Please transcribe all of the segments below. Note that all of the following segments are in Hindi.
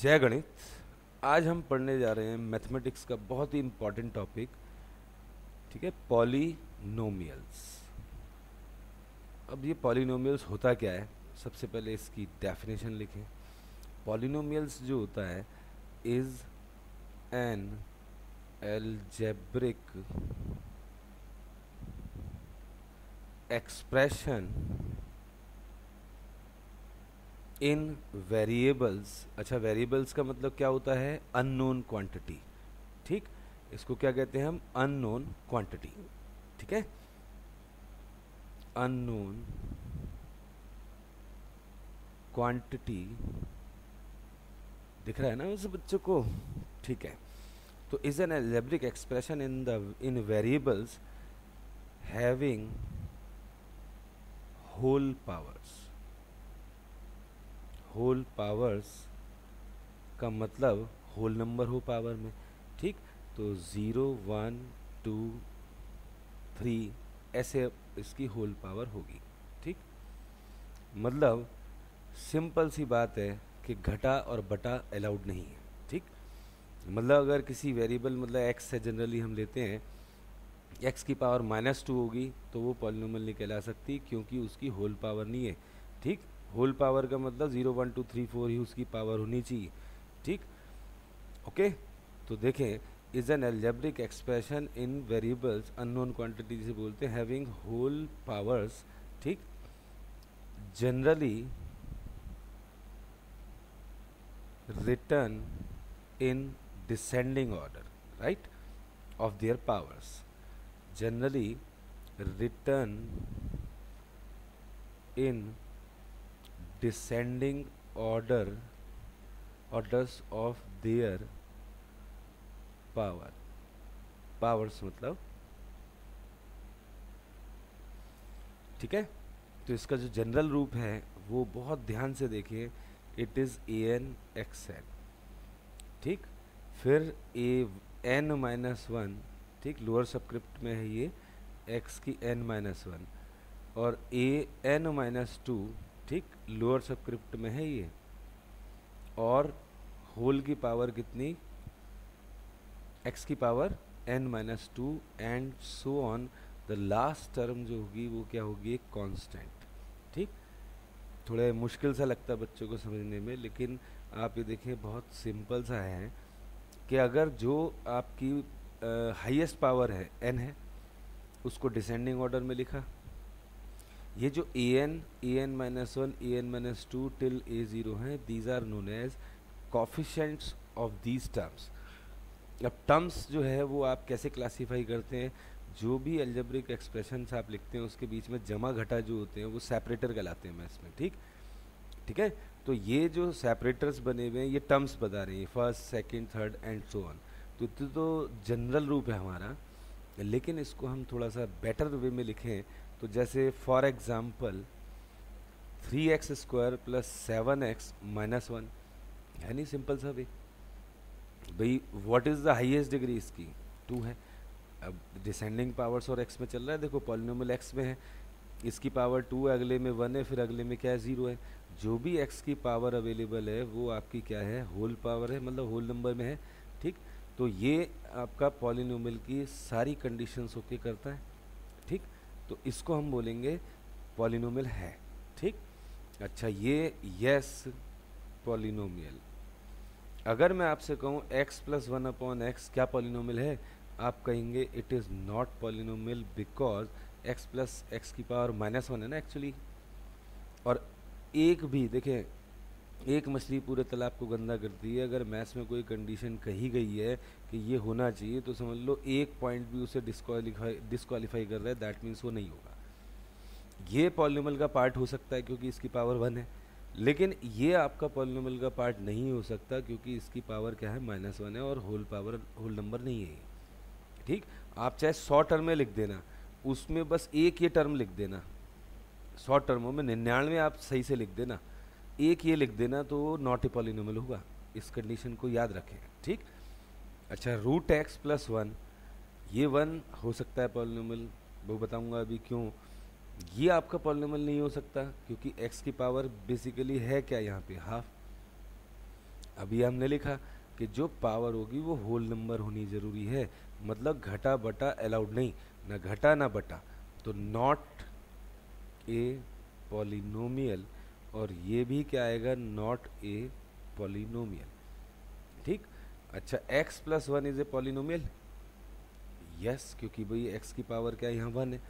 जय गणित। आज हम पढ़ने जा रहे हैं मैथमेटिक्स का बहुत ही इम्पॉर्टेंट टॉपिक, ठीक है, पॉलिनोमियल्स। अब ये पॉलिनोमियल्स होता क्या है, सबसे पहले इसकी डेफिनेशन लिखें। पॉलिनोमियल्स जो होता है is an algebraic expression in variables. अच्छा, वेरिएबल्स का मतलब क्या होता है? Unknown quantity. ठीक, इसको क्या कहते हैं हम? Unknown quantity. ठीक है, अननोन क्वांटिटी दिख रहा है ना उस बच्चों को? ठीक है, तो is an algebraic expression in variables having whole powers. Whole powers का मतलब होल नंबर हो पावर में। ठीक, तो 0 1 2 3 ऐसे इसकी होल पावर होगी। ठीक, मतलब सिंपल सी बात है कि घटा और बटा अलाउड नहीं है। ठीक, मतलब अगर किसी वेरिएबल, मतलब एक्स से जनरली हम लेते हैं, एक्स की पावर -2 होगी तो वो पॉलिनोमियल नहीं कहला सकती, क्योंकि उसकी होल पावर नहीं है। ठीक, होल पावर का मतलब 0 1 2 3 4 ही उसकी पावर होनी चाहिए। ठीक, ओके। तो देखें, is an algebraic expression in variables, unknown quantity जिसे बोलते हैं, हैविंग होल पावर्स। ठीक, generally written in descending order, right, of their powers. Generally written in descending orders of their power. Powers मतलब, ठीक है। तो इसका जो जनरल रूप है वो बहुत ध्यान से देखिए, it is A N X N. ठीक, फिर ए एन माइनस वन, ठीक, लोअर सबस्क्रिप्ट में है ये, एक्स की एन माइनस वन, और ए एन माइनस टू, ठीक, लोअर सबस्क्रिप्ट में है ये, और होल की पावर कितनी? एक्स की power N minus two, and so on. The last term जो होगी वो क्या होगी? एक कांस्टेंट। ठीक, थोड़ा मुश्किल सा लगता है बच्चों को समझने में, लेकिन आप ये देखें बहुत सिंपल सा है कि अगर जो आपकी हाईएस्ट पावर है एन है, उसको डिसेंडिंग ऑर्डर में लिखा, ये जो A N minus one, A N minus two till A zero हैं, these are known as coefficients of these terms. अब टर्म्स जो है वो आप कैसे क्लासीफाई करते हैं? जो भी एल्जेब्रिक एक्सप्रेशंस आप लिखते हैं उसके बीच में जमा घटा जो होते हैं वो सेपरेटर कहलाते हैं मैथ्स में। ठीक, ठीक है। तो ये जो सेपरेटर्स बने हुए हैं ये टर्म्स बता रही हैं, first second third and so on. तो जनरल रूप है हमारा, लेकिन इसको हम थोड़ा सा बेटर वे में लिखें तो जैसे for example 3x² plus 7x minus one, है नहीं? सिंपल सा वे, भाई what is the highest degree इसकी? 2 है। अब डिसेंडिंग पावर्स और एक्स में चल रहा है, देखो पॉलिनोमियल एक्स में है, इसकी पावर 2 है, अगले में 1 है, फिर अगले में क्या है? 0 है। जो भी एक्स की पावर अवेलेबल है वो आपकी क्या है? होल पावर है, मतलब होल नंबर में है। ठीक, तो ये आपका पॉलिनोमियल की सारी कंडीशंस ओके करता है। ठीक, तो इसको हम बोलेंगे पॉलिनोमियल है। ठीक, अच्छा, ये यस पॉलिनोमियल। अगर मैं आपसे कहूँ x प्लस 1/x क्या पॉलिनोमियल है, आप कहेंगे it is not polynomial because x plus x की पावर -1 है ना एक्चुअली। और एक भी देखें, एक मछली पूरे तालाब को गंदा करती है, अगर मैथ्स में कोई कंडीशन कही गई है कि ये होना चाहिए तो समझ लो एक पॉइंट भी उसे डिस्क्वालीफाई कर रहा है, दैट मीन्स वो नहीं होगा। ये पॉलिनोमियल का पार्ट हो सकता है क्योंकि इसकी पावर 1 है, लेकिन ये आपका पॉलिनोमियल का पार्ट नहीं हो सकता क्योंकि इसकी पावर क्या है? -1 है, और होल पावर, होल नंबर नहीं है ये। ठीक, आप चाहे 100 टर्में लिख देना, उसमें बस एक ये टर्म लिख देना, 100 टर्मों में 99 आप सही से लिख देना, एक ये लिख देना तो नॉट ए पॉलिनोमियल होगा। इस कंडीशन को याद रखें। ठीक, अच्छा, √x प्लस 1, ये 1 हो सकता है पॉलिनोमियल, वो बताऊंगा अभी क्यों। ये आपका पॉलिनोमियल नहीं हो सकता क्योंकि x की पावर बेसिकली है क्या यहाँ पे? हाफ। अभी हमने लिखा कि जो पावर होगी वो होल नंबर होनी ज़रूरी है, मतलब घटा बटा अलाउड नहीं, ना घटा ना बटा, तो नॉट ए पॉलिनोमियल, और ये भी क्या आएगा, नॉट ए पॉलिनोमियल। ठीक। अच्छा, x plus one is a polynomial, yes, क्योंकि भाई x की पावर क्या है, यहाँ 1 है,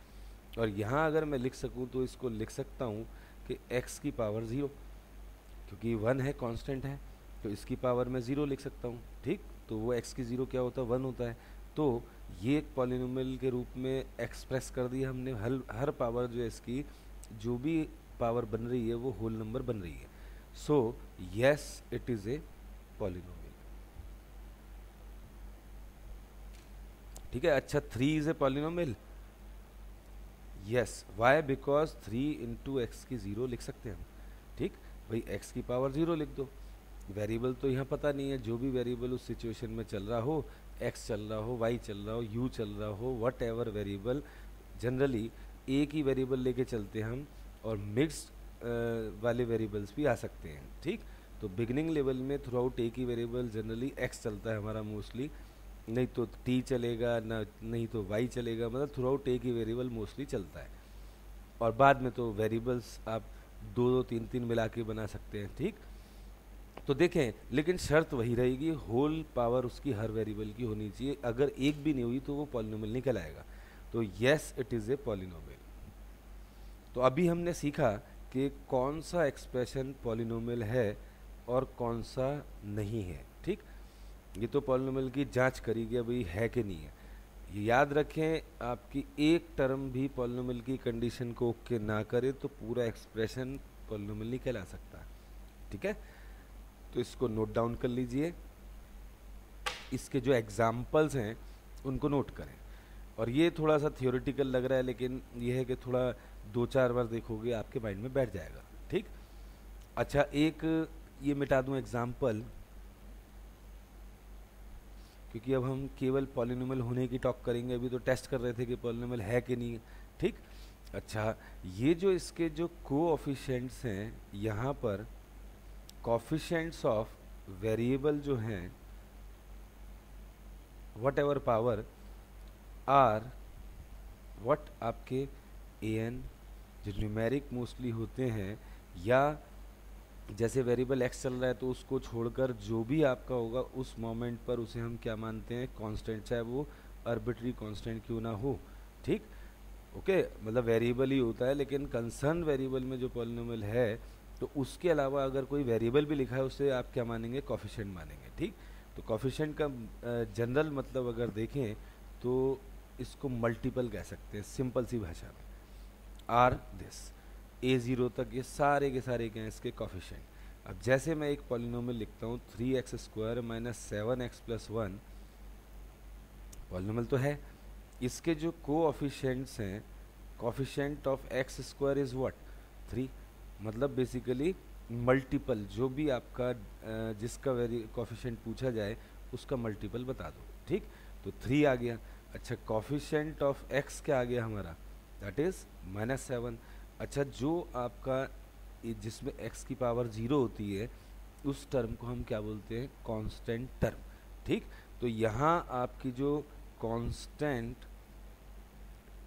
और यहाँ अगर मैं लिख सकूँ तो इसको लिख सकता हूँ कि x की पावर 0, क्योंकि 1 है, कांस्टेंट है, तो इसकी पावर मैं 0 लिख सकता हूँ। ठीक, तो वो x की 0 क्या होता है, 1 होता है। तो ये एक पॉलिनोमियल के रूप में एक्सप्रेस कर दिया हमने, हर पावर जो है इसकी, जो भी पावर बन रही है वो होल नंबर बन रही है। So yes, it is a polynomial. ठीक है। अच्छा, 3 is a polynomial, yes, why, because 3 into x की 0 लिख सकते हैं हम। ठीक, भाई x की पावर 0 लिख दो, वेरिएबल तो यहाँ पता नहीं है, जो भी वेरिएबल उस सिचुएशन में चल रहा हो, x चल रहा हो, y चल रहा हो, u चल रहा हो, वट एवर वेरिएबल, जनरली एक ही वेरिएबल लेके चलते हैं हम, और मिक्स्ड वाले वेरिएबल्स भी आ सकते हैं। ठीक, तो बिगिनिंग लेवल में थ्रू आउट एक ही वेरिएबल, जनरली x चलता है हमारा मोस्टली, नहीं तो t चलेगा ना, नहीं तो y चलेगा, मतलब थ्रू आउट एक ही वेरिएबल मोस्टली चलता है, और बाद में तो वेरिएबल्स आप दो दो तीन तीन मिला के बना सकते हैं। ठीक, तो देखें, लेकिन शर्त वही रहेगी, होल पावर उसकी हर वेरिएबल की होनी चाहिए, अगर एक भी नहीं हुई तो वो पॉलिनोमियल निकल आएगा। तो yes, it is a polynomial. तो अभी हमने सीखा कि कौन सा एक्सप्रेशन पॉलिनोमियल है और कौन सा नहीं है। ठीक, ये तो पॉलिनोमियल की जांच करी गई, भाई है कि नहीं है। ये याद रखें, आपकी एक टर्म भी पॉलिनोमियल की कंडीशन को ओके ना करे तो पूरा एक्सप्रेशन पॉलिनोमियल नहीं कहला सकता। ठीक है, तो इसको नोट डाउन कर लीजिए, इसके जो एग्जाम्पल्स हैं उनको नोट करें। और ये थोड़ा सा थियोरेटिकल लग रहा है, लेकिन ये है कि थोड़ा 2-4 बार देखोगे आपके माइंड में बैठ जाएगा। ठीक। अच्छा, एक ये मिटा दूं एग्जाम्पल, क्योंकि अब हम केवल पॉलिनोमियल होने की टॉक करेंगे, अभी तो टेस्ट कर रहे थे कि पॉलिनोमियल है कि नहीं। ठीक। अच्छा, ये जो इसके जो कोएफिशिएंट्स हैं, यहाँ पर कोएफिशिएंट्स ऑफ वेरिएबल जो हैं, whatever power are what आपके an, जो न्यूमेरिक मोस्टली होते हैं, या जैसे वेरिएबल x चल रहा है तो उसको छोड़कर जो भी आपका होगा उस मोमेंट पर उसे हम क्या मानते हैं, कांस्टेंट, चाहे वो आर्बिट्री कांस्टेंट क्यों ना हो। ठीक, ओके, मतलब वेरिएबल ही होता है, लेकिन कंसर्न वेरिएबल में जो पॉलिनोमियल है, तो उसके अलावा अगर कोई वेरिएबल भी लिखा है उसे आप क्या मानेंगे, कोफिशिएंट मानेंगे। ठीक, तो कोफिशिएंट का जनरल मतलब अगर देखें तो इसको मल्टीपल कह सकते हैं, सिंपल सी भाषा में। आर दिस a0 तक ये सारे के सारे क्या हैं, इसके कोफिशिएंट। अब जैसे मैं एक पॉलिनोमियल लिखता हूँ 3x² minus 7x plus 1, polynomial तो है, इसके जो कोएफिशिएंट्स हैं, coefficient of x² is what, 3, मतलब बेसिकली मल्टीपल, जो भी आपका जिसका कोएफिशिएंट पूछा जाए उसका मल्टीपल बता दो। ठीक, तो 3 आ गया। अच्छा, कोएफिशिएंट ऑफ x क्या आ गया हमारा, दैट इज -7। अच्छा, जो आपका जिसमें x की पावर 0 होती है उस टर्म को हम क्या बोलते हैं, कांस्टेंट टर्म। ठीक, तो यहाँ आपकी जो कांस्टेंट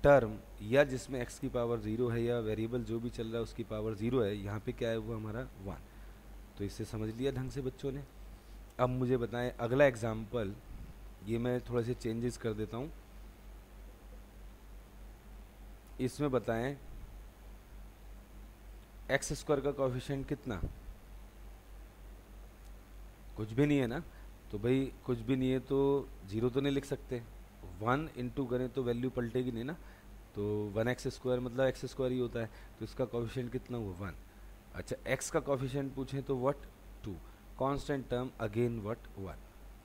टर्म, या जिसमें x की पावर 0 है, या वेरिएबल जो भी चल रहा है उसकी पावर 0 है, यहाँ पे क्या है वो हमारा 1। तो इससे समझ लिया ढंग से बच्चों ने। अब मुझे बताएं अगला एग्जाम्पल, ये मैं थोड़े से चेंजेस कर देता हूँ, इसमें बताएं x² का कोएफिशिएंट कितना, कुछ भी नहीं है ना, तो भाई कुछ भी नहीं है तो 0 तो नहीं लिख सकते, 1 इंटू करें तो वैल्यू पलटेगी नहीं ना, तो 1x² मतलब x² ही होता है, तो इसका कोएफिशिएंट कितना हुआ, 1। अच्छा, x का कोएफिशिएंट पूछें तो what, 2, constant term again what, 1।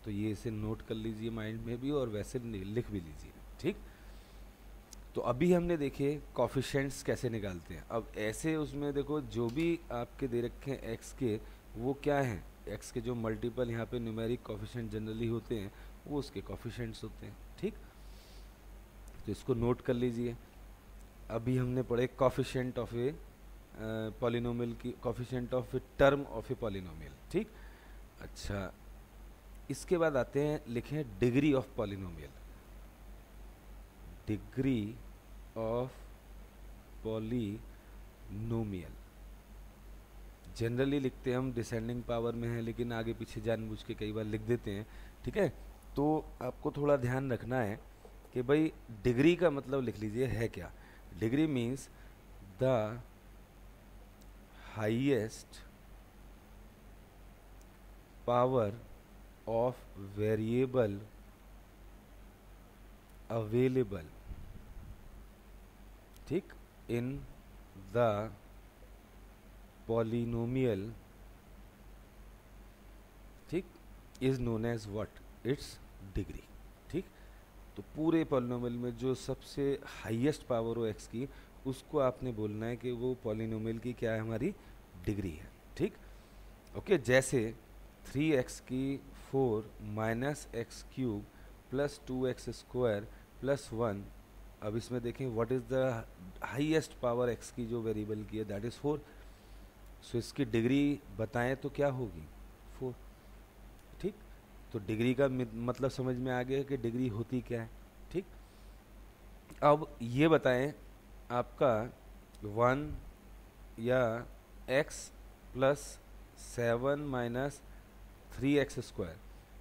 तो ये इसे नोट कर लीजिए माइंड में भी, और वैसे लिख भी लीजिए। ठीक, तो अभी हमने देखे कोएफिशिएंट्स कैसे निकालते हैं। अब ऐसे उसमें देखो, जो भी आपके दे रखे हैं x के, वो क्या हैं, x के जो मल्टीपल यहाँ पे न्यूमेरिक कोएफिशिएंट जनरली होते हैं वो उसके कोएफिशिएंट्स होते हैं। ठीक, तो इसको नोट कर लीजिए। अभी हमने पढ़े कोएफिशिएंट ऑफ ए पॉलिनोमियल की, coefficient of a term of a polynomial. ठीक, अच्छा, इसके बाद आते हैं, लिखें degree of polynomial. Degree of polynomial generally लिखते हैं हम डिसेंडिंग पावर में है, लेकिन आगे पीछे जानबूझ के कई बार लिख देते हैं, ठीक है। तो आपको थोड़ा ध्यान रखना है कि भाई डिग्री का मतलब लिख लीजिए है क्या। Degree means the highest power of variable available, ठीक, इन द पॉलिनोमियल, ठीक, is known as what, it's degree, ठीक। तो पूरे पॉलिनोमियल में जो सबसे हाईएस्ट पावर हो एक्स की, उसको आपने बोलना है कि वो पॉलिनोमियल की क्या है, हमारी डिग्री है, ठीक। ओके, जैसे 3x की 4 minus x cube plus 2x square plus 1। अब इसमें देखें what is the highest power x की जो वेरिएबल की है, दैट इज़ 4। सो इसकी डिग्री बताएं तो क्या होगी, 4, ठीक। तो डिग्री का मतलब समझ में आ गया कि डिग्री होती क्या है, ठीक। अब ये बताएं आपका 1 या x plus 7 minus 3x square,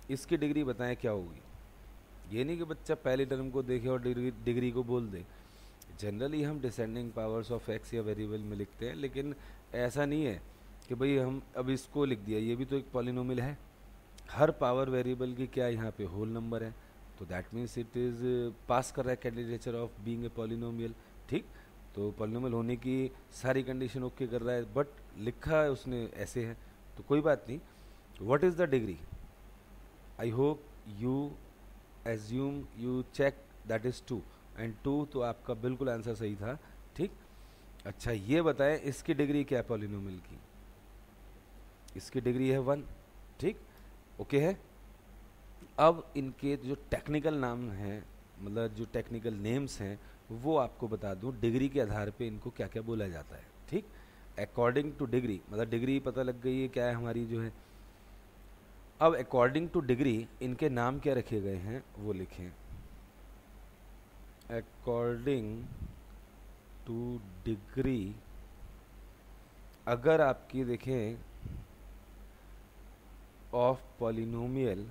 इसकी डिग्री बताएं क्या होगी। ये नहीं कि बच्चा पहले टर्म को देखे और डिग्री को बोल दे। जनरली हम डिसेंडिंग पावर्स ऑफ एक्स या वेरिएबल में लिखते हैं, लेकिन ऐसा नहीं है कि भाई हम अब इसको लिख दिया, ये भी तो एक पॉलिनोमियल है। हर पावर वेरिएबल की क्या यहाँ पे होल नंबर है, तो दैट मीन्स इट इज़ पास कर रहा है candidature of being a polynomial, ठीक। तो पॉलिनोमियल होने की सारी कंडीशन ओके कर रहा है, बट लिखा है उसने ऐसे है, तो कोई बात नहीं। What is the degree, I hope you assume you check, that is 2 and 2, तो आपका बिल्कुल आंसर सही था, ठीक। अच्छा, ये बताएं इसकी डिग्री क्या है पॉलिनोमियल की, इसकी डिग्री है 1, ठीक, ओके है। अब इनके जो टेक्निकल नाम हैं, मतलब जो टेक्निकल नेम्स हैं, वो आपको बता दूं, डिग्री के आधार पे इनको क्या क्या बोला जाता है, ठीक। अकॉर्डिंग टू डिग्री, मतलब डिग्री पता लग गई है क्या है हमारी जो है। अब अकॉर्डिंग टू डिग्री इनके नाम क्या रखे गए हैं वो लिखें। अकॉर्डिंग टू डिग्री, अगर आपकी देखें ऑफ पॉलिनोमियल,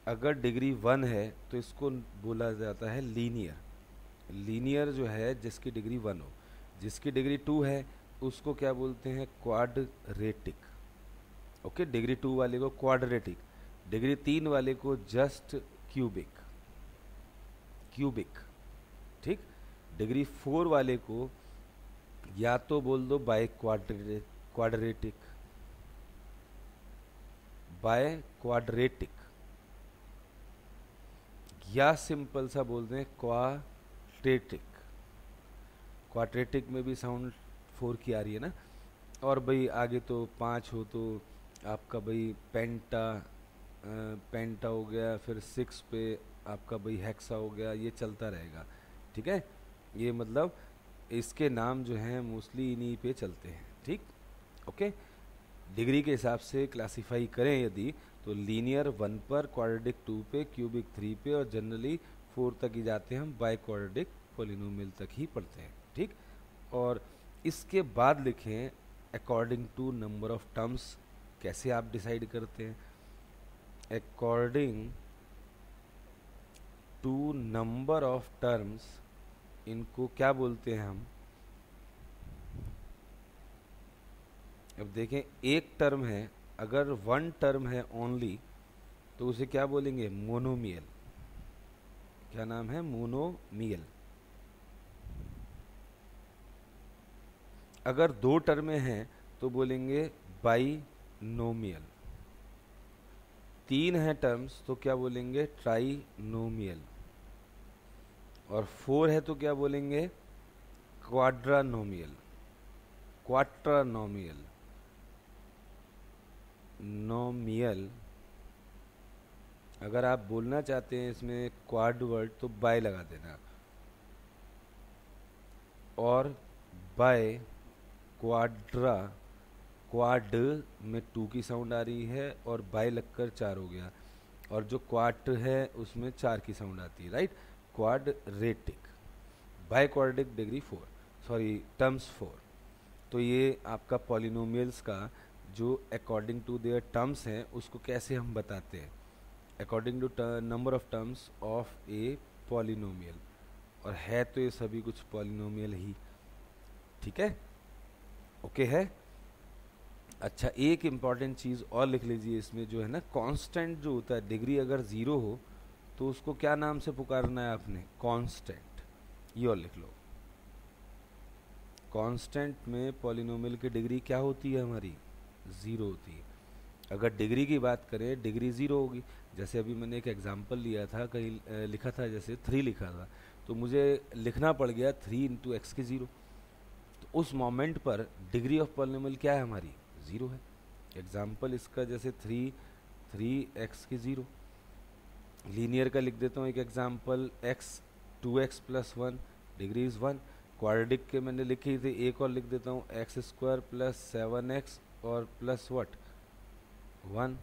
अगर डिग्री 1 है तो इसको बोला जाता है लीनियर। लीनियर जो है जिसकी डिग्री 1 हो, जिसकी डिग्री 2 है उसको क्या बोलते हैं, क्वाड्रेटिक। ओके, डिग्री 2 वाले को क्वाड्रेटिक, डिग्री 3 वाले को जस्ट क्यूबिक, क्यूबिक, ठीक। डिग्री 4 वाले को या तो बोल दो बाय क्वाड्रेटिक, बाय क्वाड्रेटिक, या सिंपल सा बोल दें क्वाड्रेटिक। क्वाड्रेटिक में भी साउंड 4 की आ रही है ना। और भाई आगे तो 5 हो तो आपका भाई पेंटा हो गया, फिर 6 पे आपका भाई हेक्सा हो गया, ये चलता रहेगा, ठीक है। ये मतलब इसके नाम जो हैं मोस्टली इन्हीं पे चलते हैं, ठीक, ओके। डिग्री के हिसाब से क्लासिफाई करें यदि, तो लीनियर 1 पर, क्वाड्रेटिक 2 पे, क्यूबिक 3 पे, और जनरली 4 तक ही जाते हैं हम, बाय क्वाड्रेटिक पॉलिनोमियल तक ही पढ़ते हैं, ठीक। और इसके बाद लिखें according to number of terms, कैसे आप डिसाइड करते हैं। According to number of terms, इनको क्या बोलते हैं हम। अब देखें एक टर्म है, अगर 1 टर्म है ओनली, तो उसे क्या बोलेंगे, मोनोमियल। क्या नाम है, मोनोमियल। अगर 2 टर्में हैं तो बोलेंगे बाइनोमियल। 3 है टर्म्स तो क्या बोलेंगे, ट्राइनोमियल। और 4 है तो क्या बोलेंगे, क्वाड्रानोमियल, क्वाट्रानोमियल, नोमियल। अगर आप बोलना चाहते हैं इसमें क्वाड वर्ड तो बाय लगा देना, और बाय क्वाड्रा क्वाड में 2 की साउंड आ रही है और बाय लगकर 4 हो गया, और जो क्वाड है उसमें 4 की साउंड आती है, right. Quadratic, by quadratic degree 4, sorry terms 4। तो ये आपका पॉलिनोमियल्स का जो अकॉर्डिंग टू देयर टर्म्स हैं उसको कैसे हम बताते हैं, according to number of terms of a polynomial, और है तो ये सभी कुछ पॉलिनोमियल ही, ठीक है, ओके है। अच्छा, एक इम्पॉर्टेंट चीज़ और लिख लीजिए इसमें, जो है ना कांस्टेंट जो होता है, डिग्री अगर 0 हो तो उसको क्या नाम से पुकारना है आपने, कांस्टेंट। ये और लिख लो, कांस्टेंट में पॉलिनोमियल की डिग्री क्या होती है हमारी, 0 होती है। अगर डिग्री की बात करें, डिग्री 0 होगी। जैसे अभी मैंने एक एग्जांपल लिया था, कहीं लिखा था जैसे 3 लिखा था, तो मुझे लिखना पड़ गया 3 इंटू एक्स की 0। तो उस मोमेंट पर डिग्री ऑफ पॉलिनोमियल क्या है हमारी, 0 है। एग्जाम्पल इसका जैसे 3 एक्स की 0। लीनियर का लिख देता हूँ एक example, x 2x plus 1, degree is 1। Quadratic के मैंने लिखी थी, एक और लिख देता हूँ, एक्स स्क्वायर प्लस 7x और प्लस व्हाट 1,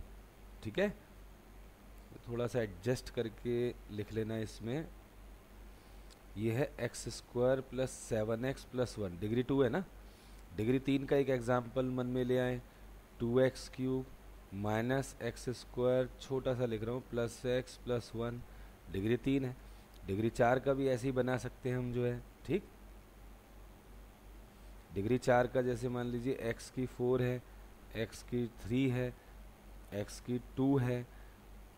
ठीक है। थोड़ा सा एडजस्ट करके लिख लेना इसमें, ये है x square plus 7x plus 1, degree 2 है ना। डिग्री 3 का एक एग्जाम्पल मन में ले आए, 2x cube minus x square, छोटा सा लिख रहा हूँ, प्लस x प्लस 1, डिग्री 3 है। डिग्री 4 का भी ऐसे ही बना सकते हैं हम, जो है, ठीक। डिग्री 4 का जैसे मान लीजिए x की 4 है, x की 3 है, x की 2 है,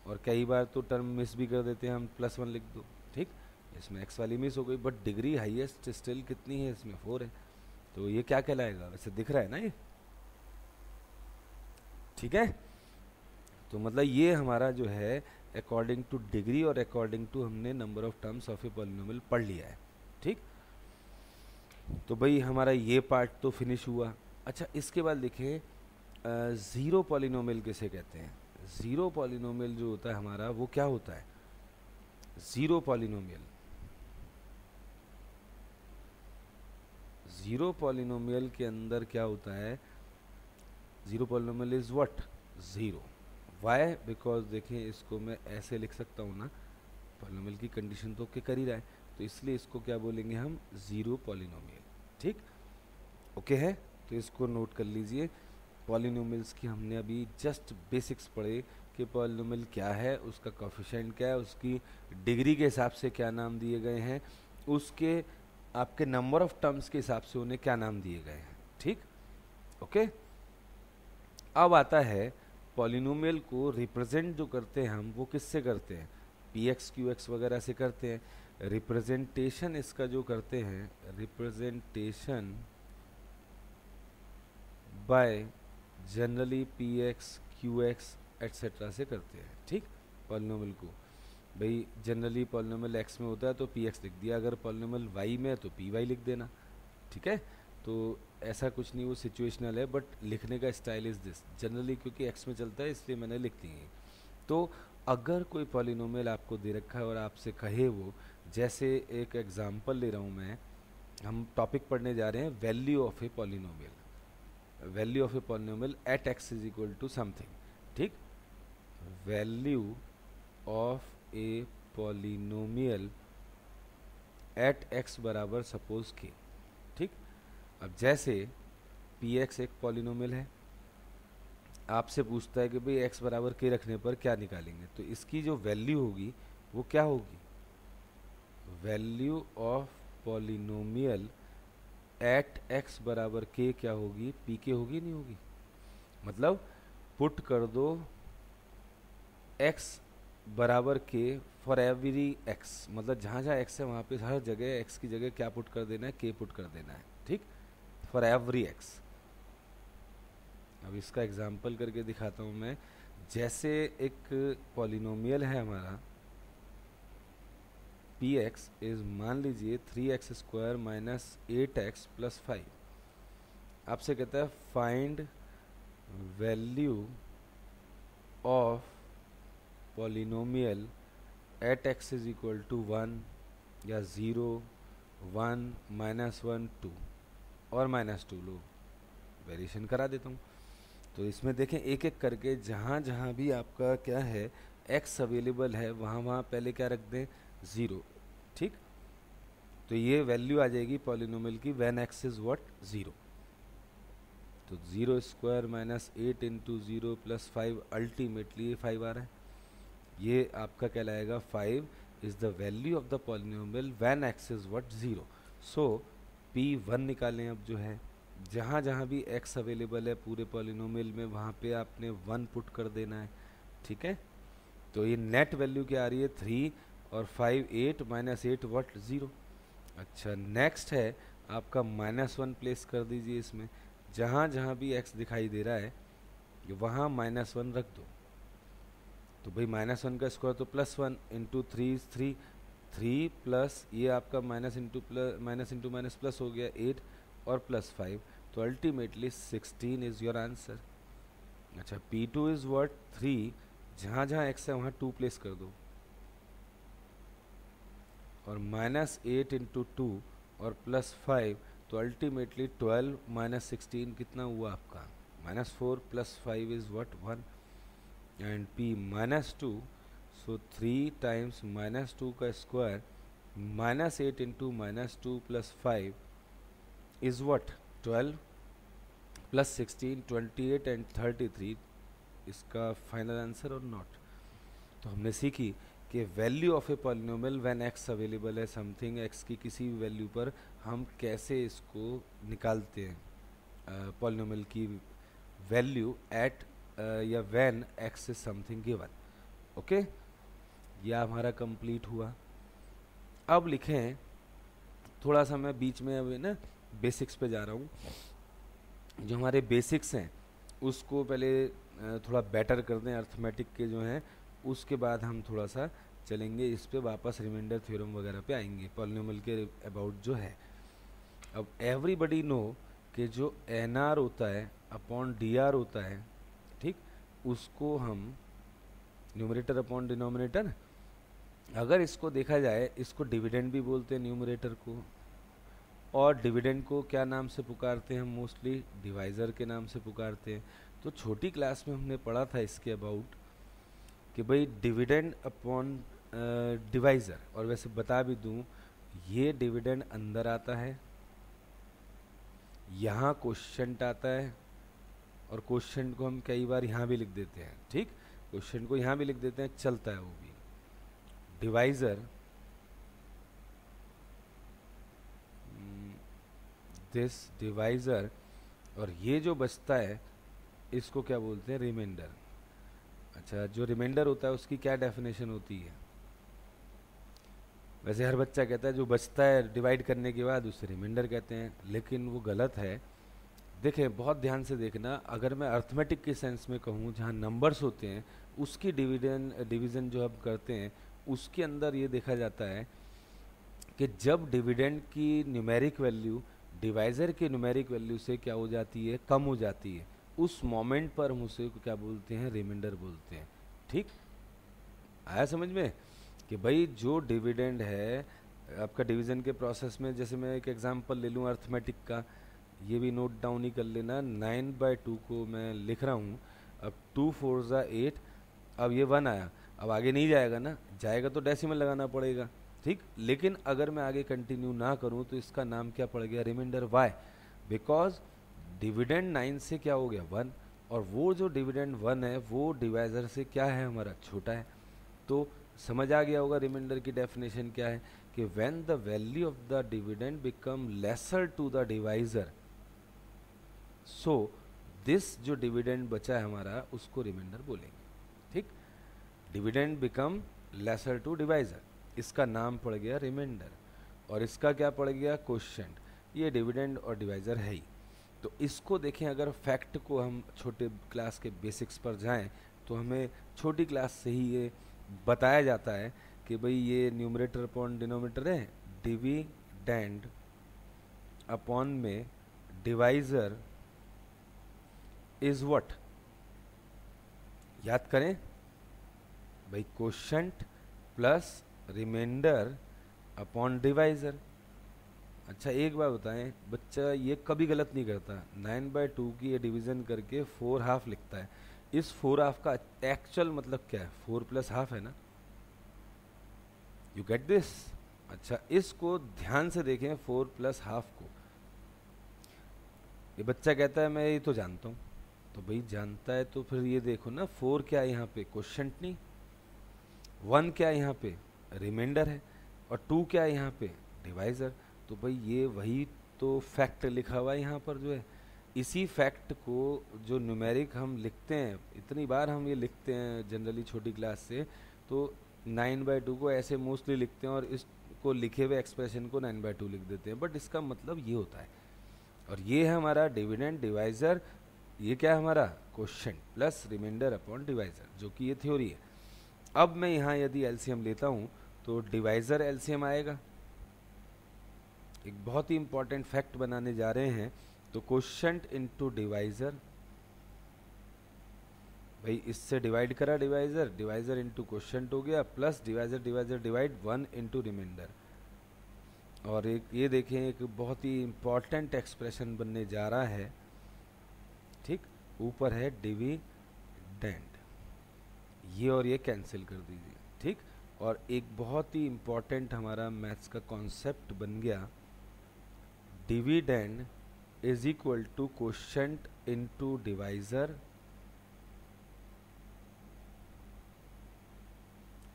और कई बार तो टर्म मिस भी कर देते हैं हम, प्लस 1 लिख दो, ठीक। इसमें x वाली मिस हो गई, बट डिग्री हाईएस्ट स्टिल कितनी है इसमें, 4 है। तो ये क्या कहलाएगा, वैसे दिख रहा है ना ये, ठीक है। तो मतलब ये हमारा जो है अकॉर्डिंग टू डिग्री और अकॉर्डिंग टू हमने number of terms of a polynomial पढ़ लिया है, ठीक। तो भाई हमारा ये पार्ट तो फिनिश हुआ। अच्छा, इसके बाद देखें ज़ीरो पॉलिनोमियल किसे कहते हैं। ज़ीरो पॉलिनोमियल जो होता है हमारा, वो क्या होता है, ज़ीरो पॉलिनोमियल, ज़ीरो पॉलिनोमियल के अंदर क्या होता है, zero polynomial is what, zero. Why, because देखें इसको मैं ऐसे लिख सकता हूँ ना, पॉलिनोमियल की कंडीशन तो ओके कर ही रहा है, तो इसलिए इसको क्या बोलेंगे हम, ज़ीरो पॉलिनोमियल, ठीक, ओके है। तो इसको नोट कर लीजिए। पॉलिनोमियल्स की हमने अभी जस्ट बेसिक्स पढ़े कि पॉलिनोमियल क्या है, उसका कोफिशिएंट क्या है, उसकी डिग्री के हिसाब से क्या नाम दिए गए हैं, उसके आपके नंबर ऑफ टर्म्स के हिसाब से उन्हें क्या नाम दिए गए हैं, ठीक, ओके। अब आता है पॉलिनोमियल को रिप्रेजेंट जो करते हैं हम, वो किससे करते हैं, पी एक्स क्यू एक्स वगैरह से करते हैं। रिप्रेजेंटेशन इसका जो करते हैं, representation bye generally P x Q x etcetera से करते हैं, ठीक। पॉलिनोमियल को भाई जनरली पॉलिनोमियल एक्स में होता है तो पी एक्स लिख दिया, अगर पॉलिनोमियल वाई में है तो पी वाई लिख देना, ठीक है। तो ऐसा कुछ नहीं, वो सिचुएशनल है, बट लिखने का स्टाइल इज़ दिस, जनरली क्योंकि एक्स में चलता है इसलिए मैंने लिख दी है। तो अगर कोई पॉलिनोमियल आपको दे रखा है और आपसे कहे वो, जैसे एक एग्जांपल ले रहा हूँ मैं, हम टॉपिक पढ़ने जा रहे हैं value of a polynomial, value of a polynomial at x is equal to something, ठीक। Value of a polynomial at x बराबर सपोज के, ठीक। अब जैसे पी एक्स एक पॉलिनोमियल है, आपसे पूछता है कि भाई एक्स बराबर के रखने पर क्या निकालेंगे, तो इसकी जो वैल्यू होगी वो क्या होगी, value of polynomial at x बराबर के क्या होगी, पी के होगी, नहीं होगी। मतलब पुट कर दो एक्स बराबर के फॉर एवरी एक्स, मतलब जहाँ जहाँ एक्स है वहाँ पे हर जगह एक्स की जगह क्या पुट कर देना है, के पुट कर देना है, ठीक, फॉर एवरी एक्स। अब इसका एग्जांपल करके दिखाता हूँ मैं। जैसे एक पॉलिनोमियल है हमारा पी एक्स इज, मान लीजिए 3x square minus 8x plus 5। आपसे कहता है find value of polynomial at x is equal to 1 या 0, 1, -1, 2 और -2, लो वेरिएशन करा देता हूँ। तो इसमें देखें एक एक करके जहाँ जहाँ भी आपका क्या है x अवेलेबल है वहाँ वहाँ पहले क्या रख दें, 0। ठीक, तो ये वैल्यू आ जाएगी पॉलिनोमियल की व्हेन x इज व्हाट, 0। तो 0² माइनस 8 इंटू 0 प्लस 5, अल्टीमेटली ये 5 आ रहा है। ये आपका कहलाएगा 5 is the value of the polynomial when x is what, 0। So P1 निकालें अब जो है, जहाँ जहाँ भी x अवेलेबल है पूरे पॉलिनोमियल में वहाँ पे आपने 1 पुट कर देना है। ठीक है, तो ये नेट वैल्यू क्या आ रही है, 3 और 5 8 माइनस 8 व्हाट, 0। अच्छा, नेक्स्ट है आपका -1 प्लेस कर दीजिए इसमें, जहाँ जहाँ भी x दिखाई दे रहा है वहाँ -1 रख दो। तो भाई -1 का स्क्वायर तो +1 इंटू 3 3, 3 प्लस ये आपका माइनस इंटू माइनस प्लस हो गया 8 और +5, तो अल्टीमेटली 16 इज़ योर आंसर। अच्छा, P2 इज़ व्हाट, 3, जहाँ जहाँ x है वहाँ 2 प्लेस कर दो, और -8 इंटू 2 और +5, तो अल्टीमेटली 12 माइनस 16 कितना हुआ आपका, -4 + 5 is what, 1। And P -2, so 3 times -2 का square -8 into -2 + 5 is what, 12 + 16 28 and 33, इसका फाइनल आंसर और नॉट। तो हमने सीखी कि value of a polynomial when x available है समथिंग, x की किसी भी वैल्यू पर हम कैसे इसको निकालते हैं पॉलिनोमियल की वैल्यू एट या when x is something given. Okay, यह हमारा कंप्लीट हुआ। अब लिखें, थोड़ा सा मैं बीच में अभी ना बेसिक्स पे जा रहा हूँ, जो हमारे बेसिक्स हैं उसको पहले थोड़ा बेटर कर दें, अर्थमेटिक के जो हैं, उसके बाद हम थोड़ा सा चलेंगे इस पे, वापस रिमाइंडर थ्योरम वगैरह पे आएंगे पॉलिनोमियल के अबाउट जो है। अब एवरीबडी नो कि जो NR होता है अपॉन DR होता है, ठीक, उसको हम न्यूमरेटर अपॉन डिनोमिनेटर, अगर इसको देखा जाए इसको डिविडेंड भी बोलते हैं न्यूमरेटर को, और डिविडेंड को क्या नाम से पुकारते हैं, मोस्टली डिवाइज़र के नाम से पुकारते हैं। तो छोटी क्लास में हमने पढ़ा था इसके अबाउट कि भाई डिविडेंड अपॉन डिवाइज़र, और वैसे बता भी दूं ये डिविडेंड अंदर आता है, यहाँ क्वोशिएंट आता है, और क्वोशिएंट को हम कई बार यहाँ भी लिख देते हैं। ठीक, क्वोशिएंट को यहाँ भी लिख देते हैं, चलता है वो भी। डिवाइज़र, दिस डिवाइज़र, और ये जो बचता है इसको क्या बोलते हैं, रिमाइंडर। अच्छा, जो रिमाइंडर होता है उसकी क्या डेफिनेशन होती है, वैसे हर बच्चा कहता है जो बचता है डिवाइड करने के बाद उसे रिमाइंडर कहते हैं, लेकिन वो गलत है। देखें, बहुत ध्यान से देखना, अगर मैं अर्थमेटिक के सेंस में कहूँ जहाँ नंबर्स होते हैं उसकी डिवीज़न जो हम करते हैं उसके अंदर ये देखा जाता है कि जब डिविडेंड की न्यूमेरिक वैल्यू डिवाइज़र की न्यूमेरिक वैल्यू से क्या हो जाती है, कम हो जाती है, उस मोमेंट पर हम उसे क्या बोलते हैं, रिमाइंडर बोलते हैं। ठीक, आया समझ में कि भाई जो डिविडेंड है आपका डिवीज़न के प्रोसेस में, जैसे मैं एक एग्जांपल ले लूँ अर्थमेटिक का, ये भी नोट डाउन ही कर लेना, 9/2 को मैं लिख रहा हूँ, अब 2 4 ज़ा 8, अब ये 1 आया, अब आगे नहीं जाएगा ना, जाएगा तो डेसिमल लगाना पड़ेगा। ठीक, लेकिन अगर मैं आगे कंटिन्यू ना करूँ तो इसका नाम क्या पड़ गया, रिमाइंडर। वाई, बिकॉज डिविडेंड 9 से क्या हो गया, 1, और वो जो डिविडेंड 1 है वो डिवाइज़र से क्या है, हमारा छोटा है। तो समझ आ गया होगा रिमाइंडर की डेफिनेशन क्या है, कि when the value of the dividend become lesser to the divisor, so this जो डिविडेंड बचा है हमारा उसको रिमाइंडर बोलेंगे। ठीक, dividend become lesser to divisor, इसका नाम पड़ गया रिमाइंडर, और इसका क्या पड़ गया, क्वोशिएंट। ये डिविडेंड और डिवाइज़र है ही। तो इसको देखें, अगर फैक्ट को हम छोटे क्लास के बेसिक्स पर जाएं तो हमें छोटी क्लास से ही ये बताया जाता है कि भाई ये न्यूमरेटर अपॉन डिनोमिनेटर है, डिविडेंड अपॉन में डिवाइज़र इज व्हाट, याद करें भाई, quotient plus remainder upon divisor. अच्छा एक बात बताएं, बच्चा ये कभी गलत नहीं करता, 9/2 की ये डिवीजन करके 4 हाफ लिखता है। इस 4 हाफ का एक्चुअल मतलब क्या है? 4+हाफ है ना। You get this? अच्छा इसको ध्यान से देखें, 4+हाफ को। ये बच्चा कहता है मैं ये तो जानता हूँ, तो भाई जानता है तो फिर ये देखो ना, 4 क्या है यहाँ पे? क्वेश्चन नहीं। 1 क्या है यहाँ पे? रिमाइंडर है। और 2 क्या है यहाँ पे? डिवाइजर। तो भाई ये वही तो फैक्ट लिखा हुआ है यहाँ पर जो है। इसी फैक्ट को जो न्यूमेरिक हम लिखते हैं, इतनी बार हम ये लिखते हैं जनरली छोटी क्लास से, तो 9/2 को ऐसे मोस्टली लिखते हैं और इसको लिखे हुए एक्सप्रेशन को 9/2 लिख देते हैं, बट इसका मतलब ये होता है। और ये है हमारा डिविडेंड डिवाइजर, ये क्या है हमारा? Question plus remainder upon divisor, जो कि ये थ्योरी है। अब मैं यहाँ यदि एलसीएम लेता हूँ तो डिवाइजर एलसीएम आएगा। एक बहुत ही इंपॉर्टेंट फैक्ट बनाने जा रहे हैं, तो क्वोशंट इनटू डिवाइजर, भाई इससे डिवाइड करा डिवाइजर, डिवाइजर इनटू क्वोशंट हो गया, plus divisor divisor divide 1 into remainder. और एक ये देखें, एक बहुत ही इंपॉर्टेंट एक्सप्रेशन बनने जा रहा है, ठीक। ऊपर है डिविडेंड, ये और ये कैंसिल कर दीजिए, ठीक। और एक बहुत ही इंपॉर्टेंट हमारा मैथ्स का कॉन्सेप्ट बन गया, dividend is equal to quotient into divisor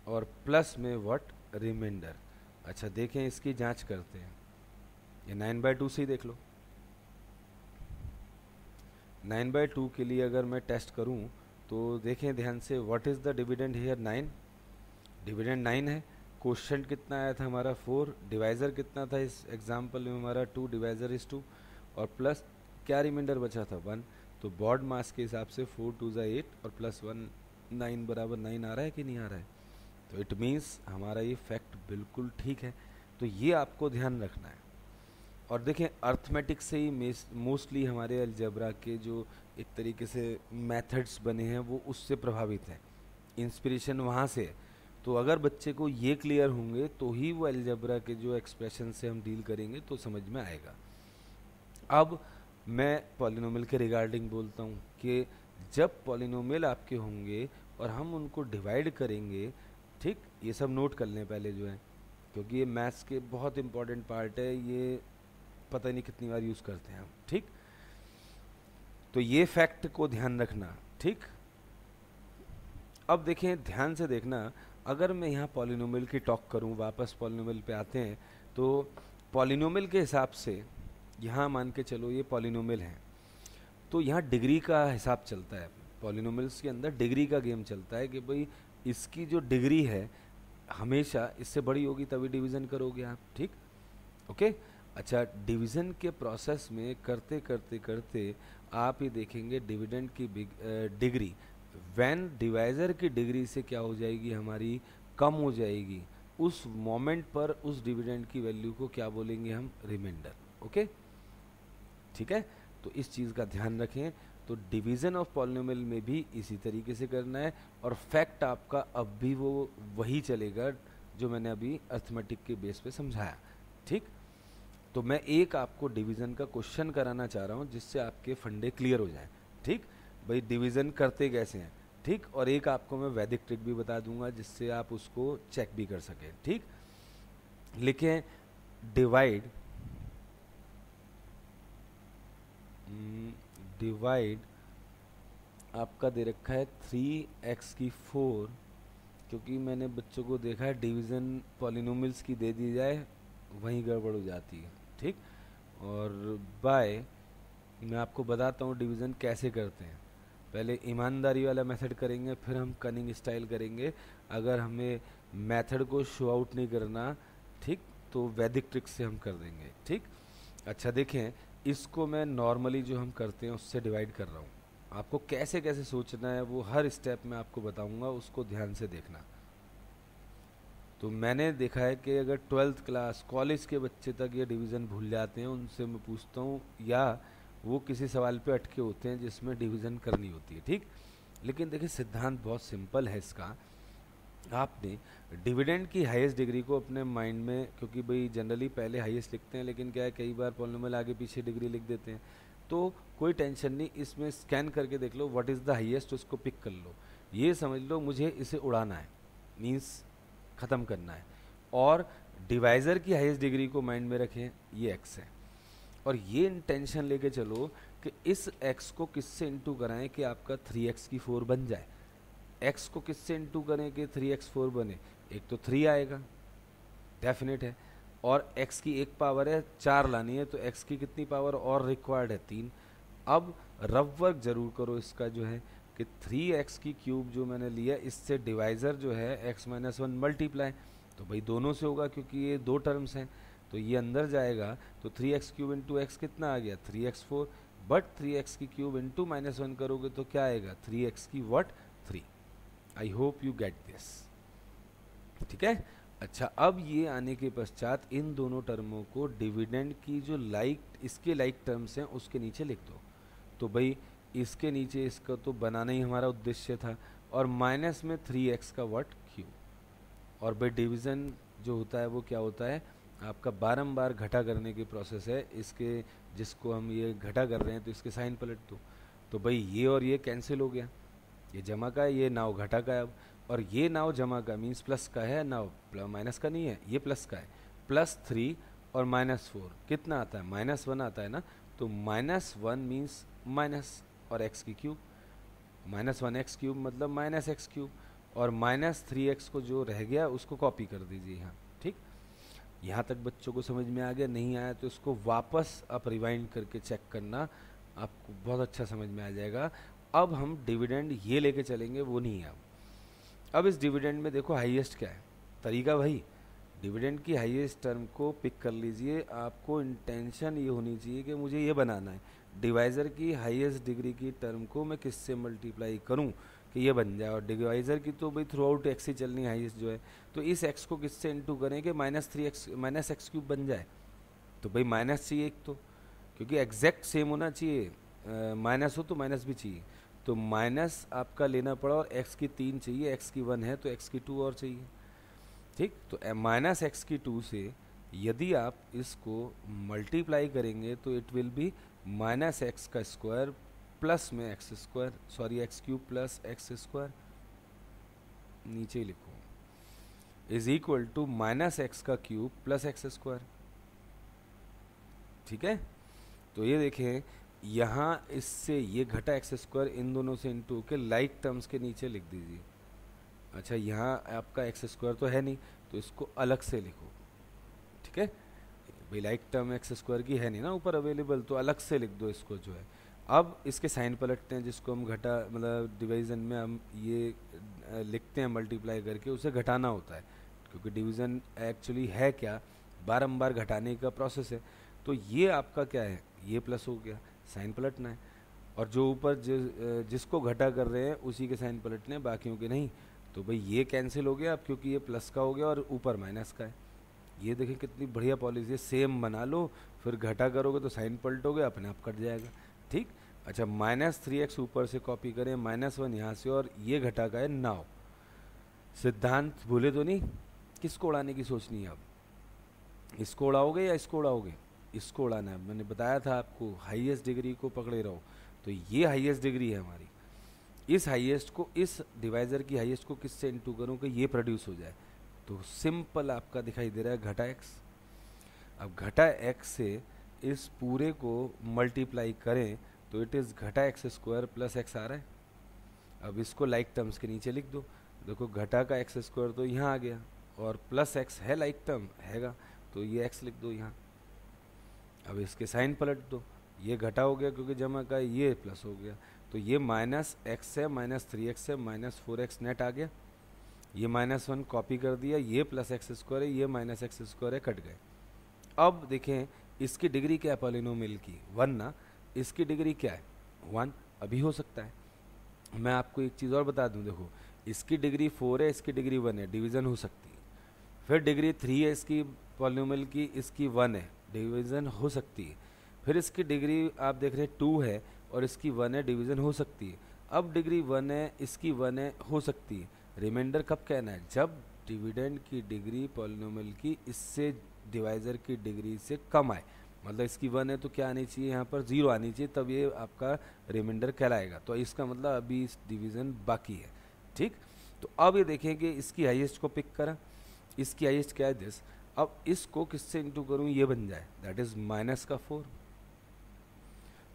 और प्लस में व्हाट? रिमाइंडर। अच्छा देखें, इसकी जांच करते हैं, ये 9/2 से ही देख लो। 9/2 के लिए अगर मैं टेस्ट करूं तो देखें ध्यान से, what is the dividend here? 9। Dividend 9 है। क्वोशंट कितना आया था हमारा? 4। डिवाइजर कितना था इस एग्जाम्पल में हमारा? 2। डिवाइजर इज 2 और प्लस क्या रिमाइंडर बचा था? 1। तो बॉड मास के हिसाब से 4 2 8 और प्लस 1 9 बराबर 9 आ रहा है कि नहीं आ रहा है? तो इट मीन्स हमारा ये फैक्ट बिल्कुल ठीक है। तो ये आपको ध्यान रखना है। और देखें अर्थमेटिक से ही मोस्टली हमारे अलजेब्रा के जो एक तरीके से मेथड्स बने हैं वो उससे प्रभावित हैं, इंस्पिरेशन वहाँ से है। तो अगर बच्चे को ये क्लियर होंगे तो ही वो अलजेब्रा के जो एक्सप्रेशन से हम डील करेंगे तो समझ में आएगा। अब मैं पॉलिनोमियल के रिगार्डिंग बोलता हूँ कि जब पॉलिनोमियल आपके होंगे और हम उनको डिवाइड करेंगे, ठीक, ये सब नोट कर लें पहले जो है, क्योंकि ये मैथ्स के बहुत इंपॉर्टेंट पार्ट है, ये पता नहीं कितनी बार यूज़ करते हैं हम, ठीक। तो ये फैक्ट को ध्यान रखना, ठीक। अब देखें ध्यान से देखना, अगर मैं यहाँ पॉलिनोमियल की टॉक करूँ, वापस पॉलिनोमियल पे आते हैं, तो पॉलिनोमियल के हिसाब से यहाँ मान के चलो ये पॉलिनोमियल है, तो यहाँ डिग्री का हिसाब चलता है। पॉलिनोमियल्स के अंदर डिग्री का गेम चलता है कि भाई इसकी जो डिग्री है हमेशा इससे बड़ी होगी तभी डिवीज़न करोगे आप, ठीक, ओके। अच्छा डिवीज़न के प्रोसेस में करते करते करते आप ये देखेंगे डिविडेंड की डिग्री व्हेन डिवाइज़र की डिग्री से क्या हो जाएगी हमारी? कम हो जाएगी। उस मोमेंट पर उस डिविडेंड की वैल्यू को क्या बोलेंगे हम? रिमाइंडर, ओके, ठीक है। तो इस चीज़ का ध्यान रखें। तो डिवीज़न ऑफ पॉलिनोमियल में भी इसी तरीके से करना है, और फैक्ट आपका अब भी वो वही चलेगा जो मैंने अभी अर्थमेटिक के बेस पे समझाया, ठीक। तो मैं एक आपको डिवीज़न का क्वेश्चन कराना चाह रहा हूँ जिससे आपके फंडे क्लियर हो जाएं, ठीक। भाई डिवीज़न करते कैसे हैं, ठीक। और एक आपको मैं वैदिक ट्रिक भी बता दूंगा जिससे आप उसको चेक भी कर सकें, ठीक। लिखें डिवाइड, डिवाइड आपका दे रखा है 3x की 4, क्योंकि मैंने बच्चों को देखा है डिवीज़न पॉलिनोमियल्स की दे दी जाए वहीं गड़बड़ हो जाती है, ठीक। और बाय मैं आपको बताता हूँ डिवीज़न कैसे करते हैं। पहले ईमानदारी वाला मेथड करेंगे, फिर हम कनिंग स्टाइल करेंगे। अगर हमें मेथड को शो आउट नहीं करना, ठीक, तो वैदिक ट्रिक से हम कर देंगे, ठीक। अच्छा देखें, इसको मैं नॉर्मली जो हम करते हैं उससे डिवाइड कर रहा हूँ। आपको कैसे कैसे सोचना है वो हर स्टेप में आपको बताऊंगा, उसको ध्यान से देखना। तो मैंने देखा है कि अगर 12th क्लास कॉलेज के बच्चे तक ये डिवीज़न भूल जाते हैं, उनसे मैं पूछता हूँ, या वो किसी सवाल पे अटके होते हैं जिसमें डिवीज़न करनी होती है, ठीक। लेकिन देखिए सिद्धांत बहुत सिंपल है इसका। आपने डिविडेंड की हाईएस्ट डिग्री को अपने माइंड में, क्योंकि भाई जनरली पहले हाईएस्ट लिखते हैं, लेकिन क्या है कई बार पॉलिनोमियल आगे पीछे डिग्री लिख देते हैं, तो कोई टेंशन नहीं, इसमें स्कैन करके देख लो व्हाट इज़ द हाईएस्ट, उसको पिक कर लो। ये समझ लो मुझे इसे उड़ाना है, मीन्स ख़त्म करना है। और डिवाइज़र की हाईएस्ट डिग्री को माइंड में रखें, ये एक्स है, और ये इंटेंशन लेके चलो कि इस x को किससे इंटू कराएं कि आपका 3x की 4 बन जाए। x को किससे इंटू करें कि 3x 4 बने, एक तो 3 आएगा, डेफिनेट है, और x की एक पावर है 4 लानी है, तो x की कितनी पावर और रिक्वायर्ड है 3। अब रफ वर्क जरूर करो इसका, जो है कि 3x की क्यूब जो मैंने लिया, इससे डिवाइज़र जो है x माइनस 1 मल्टीप्लाई, तो भाई दोनों से होगा क्योंकि ये दो टर्म्स हैं, तो ये अंदर जाएगा, तो 3x क्यूब इंटू एक्स कितना आ गया 3x4, बट 3x की क्यूब इंटू माइनस 1 करोगे तो क्या आएगा 3x की what 3। I hope you get this, ठीक है। अच्छा, अब ये आने के पश्चात इन दोनों टर्मों को डिविडेंड की जो इसके लाइक टर्म्स हैं उसके नीचे लिख दो। तो भाई इसके नीचे इसका तो बनाना ही हमारा उद्देश्य था, और माइनस में 3x का व्हाट क्यूब, और भाई डिवीज़न जो होता है वो क्या होता है, आपका बारंबार घटा करने की प्रोसेस है इसके, जिसको हम ये घटा कर रहे हैं तो इसके साइन पलट दो, तो भाई ये और ये कैंसिल हो गया, ये जमा का है, ये नाव घटा का है अब, और ये नाव जमा का मीन्स प्लस का है, नाव माइनस का नहीं है, ये प्लस का है, +3 और -4 कितना आता है -1 आता है ना, तो -1 मीन्स माइनस और x की क्यूब, -1x क्यूब मतलब -x क्यूब, और -3x को जो रह गया उसको कॉपी कर दीजिए यहाँ, ठीक। यहाँ तक बच्चों को समझ में आ गया, नहीं आया तो इसको वापस आप रिवाइंड करके चेक करना, आपको बहुत अच्छा समझ में आ जाएगा। अब हम डिविडेंड ये लेके चलेंगे, वो नहीं है अब इस डिविडेंड में देखो हाईएस्ट क्या है, तरीका भाई डिविडेंड की हाईएस्ट टर्म को पिक कर लीजिए, आपको इंटेंशन ये होनी चाहिए कि मुझे ये बनाना है, डिवाइज़र की हाईएस्ट डिग्री की टर्म को मैं किससे मल्टीप्लाई करूं कि ये बन जाए, और डिवाइज़र की तो भाई थ्रू आउट एक्स ही चलनी हाईएस्ट जो है, तो इस एक्स को किससे इंटू करें कि -3x -x क्यूब बन जाए, तो भाई माइनस चाहिए एक तो, क्योंकि एग्जैक्ट सेम होना चाहिए, माइनस हो तो माइनस भी चाहिए, तो माइनस आपका लेना पड़ा, और x की 3 चाहिए, x की 1 है तो x की 2 और चाहिए, ठीक। तो -x की 2 से यदि आप इसको मल्टीप्लाई करेंगे तो इट विल बी -x का स्क्वायर प्लस में x square, sorry x cube plus x square, नीचे लिखो, इज इक्वल टू -x का क्यूब प्लस x स्क्वायर, ठीक है। तो ये देखें यहाँ इससे ये घटा x स्क्वायर इन दोनों से इंटू के लाइक टर्म्स के नीचे लिख दीजिए। अच्छा, यहाँ आपका x स्क्वायर तो है नहीं, तो इसको अलग से लिखो, ठीक है, भाई लाइक टर्म x स्क्वायर की है नहीं ना ऊपर अवेलेबल, तो अलग से लिख दो इसको जो है। अब इसके साइन पलटते हैं, जिसको हम घटा मतलब डिवीज़न में हम ये लिखते हैं मल्टीप्लाई करके, उसे घटाना होता है, क्योंकि डिवीज़न एक्चुअली है क्या, बारंबार घटाने का प्रोसेस है। तो ये आपका क्या है, ये प्लस हो गया, साइन पलटना है, और जो ऊपर जिसको घटा कर रहे हैं उसी के साइन पलटने हैं, बाकियों के नहीं। तो भाई ये कैंसिल हो गया अब, क्योंकि ये प्लस का हो गया और ऊपर माइनस का है। ये देखें कितनी बढ़िया पॉलिसी है, सेम बना लो, फिर घटा करोगे तो साइन पलटोगे, अपने आप कट जाएगा, ठीक। अच्छा, -3x ऊपर से कॉपी करें, -1 यहाँ से, और ये घटा का है नाव, सिद्धांत भूले तो नहीं, किसको उड़ाने की सोचनी है अब, इसको उड़ाओगे या इसको उड़ाओगे, इसको उड़ाना है, मैंने बताया था आपको हाईएस्ट डिग्री को पकड़े रहो, तो ये हाईएस्ट डिग्री है हमारी, इस हाईएस्ट को, इस डिवाइज़र की हाईएस्ट को किससे इंटू करूँ कि ये प्रोड्यूस हो जाए, तो सिंपल आपका दिखाई दे रहा है घटा x। अब घटा x से इस पूरे को मल्टीप्लाई करें तो इट इज़ घटा x स्क्वायर प्लस x आ रहा है। अब इसको लाइक टर्म्स के नीचे लिख दो, देखो घटा का x स्क्वायर तो यहाँ आ गया, और प्लस x है लाइक टर्म हैगा, तो ये x लिख दो यहाँ। अब इसके साइन पलट दो, ये घटा हो गया क्योंकि जमा का, ये प्लस हो गया, तो ये -x है, -3x है, -4x नेट आ गया, ये -1 कॉपी कर दिया, ये प्लस x स्क्वायर है, ये -x स्क्वायर है, कट गए। अब देखें इसकी डिग्री क्या है पॉलिनोमियल की, 1 ना, इसकी डिग्री क्या है 1, अभी हो सकता है। मैं आपको एक चीज़ और बता दूं, देखो इसकी डिग्री 4 है, इसकी डिग्री 1 है, डिवीज़न हो सकती है। फिर डिग्री 3 है इसकी पॉलिनोमियल की, इसकी 1 है, डिवीज़न हो सकती है। फिर इसकी डिग्री आप देख रहे हैं 2 है और इसकी 1 है, डिवीज़न हो सकती है। अब डिग्री 1 है, इसकी 1 है, हो सकती है। रिमाइंडर कब कहना है, जब डिविडेंड की डिग्री पॉलिनोमियल की इससे डिवाइज़र की डिग्री से कम आए, मतलब इसकी 1 है तो क्या आनी चाहिए यहाँ पर 0 आनी चाहिए, तब ये आपका रिमाइंडर कहलाएगा। तो इसका मतलब अभी इस डिवीज़न बाकी है, ठीक। तो अब ये देखें कि इसकी हाईएस्ट को पिक करा, इसकी हाईएस्ट क्या है दिस, अब इसको किससे इंटू करूँ, ये बन जाए, दैट इज़ माइनस का 4।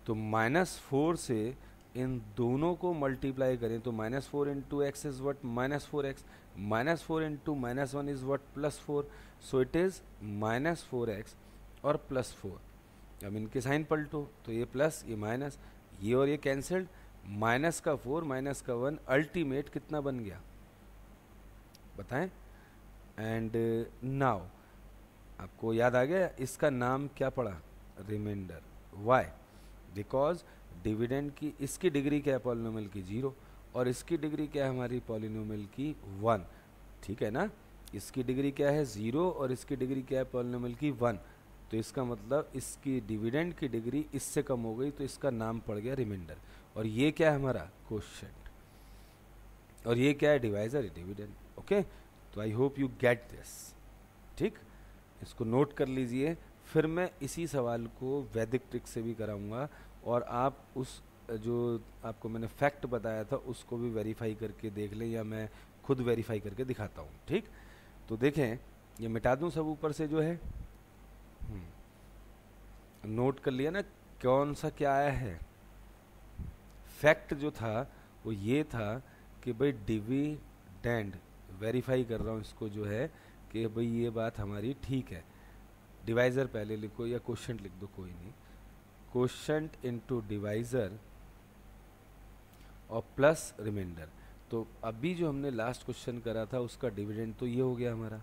तो -4 से इन दोनों को मल्टीप्लाई करें तो -4 into x is what -4x, -4 into -1 is what +4, so it is -4x और +4। अब इनके साइन पलटो तो ये प्लस ये माइनस, ये और ये कैंसल्ड, माइनस का 4 माइनस का 1, अल्टीमेट कितना बन गया बताएं। एंड नाउ आपको याद आ गया इसका नाम क्या पड़ा, रिमाइंडर। वाई, बिकॉज डिविडेंड की इसकी डिग्री क्या है पॉलिनोमियल की 0 और इसकी डिग्री क्या है हमारी पॉलिनोमियल की 1, ठीक है ना। इसकी डिग्री क्या है 0 और इसकी डिग्री क्या है पॉलिनोमियल की 1, तो इसका मतलब इसकी डिविडेंड की डिग्री इससे कम हो गई, तो इसका नाम पड़ गया रिमाइंडर। और ये क्या है हमारा कोशेंट, और ये क्या है डिवाइजर, डिविडेंड। ओके, तो आई होप यू गेट दिस, ठीक। इसको नोट कर लीजिए, फिर मैं इसी सवाल को वैदिक ट्रिक से भी कराऊंगा और आप उस जो आपको मैंने फैक्ट बताया था उसको भी वेरीफाई करके देख लें, या मैं खुद वेरीफाई करके दिखाता हूँ, ठीक। तो देखें, ये मिटा दूँ सब ऊपर से जो है, नोट कर लिया ना कौन सा क्या आया है। फैक्ट जो था वो ये था कि भाई डिविडेंड, वेरीफाई कर रहा हूँ इसको जो है कि भाई ये बात हमारी ठीक है। डिवाइज़र पहले लिखो या क्वोशेंट लिख दो, कोई नहीं, क्वोशेंट इनटू डिवाइज़र और प्लस रिमाइंडर। तो अभी जो हमने लास्ट क्वेश्चन करा था उसका डिविडेंड तो ये हो गया हमारा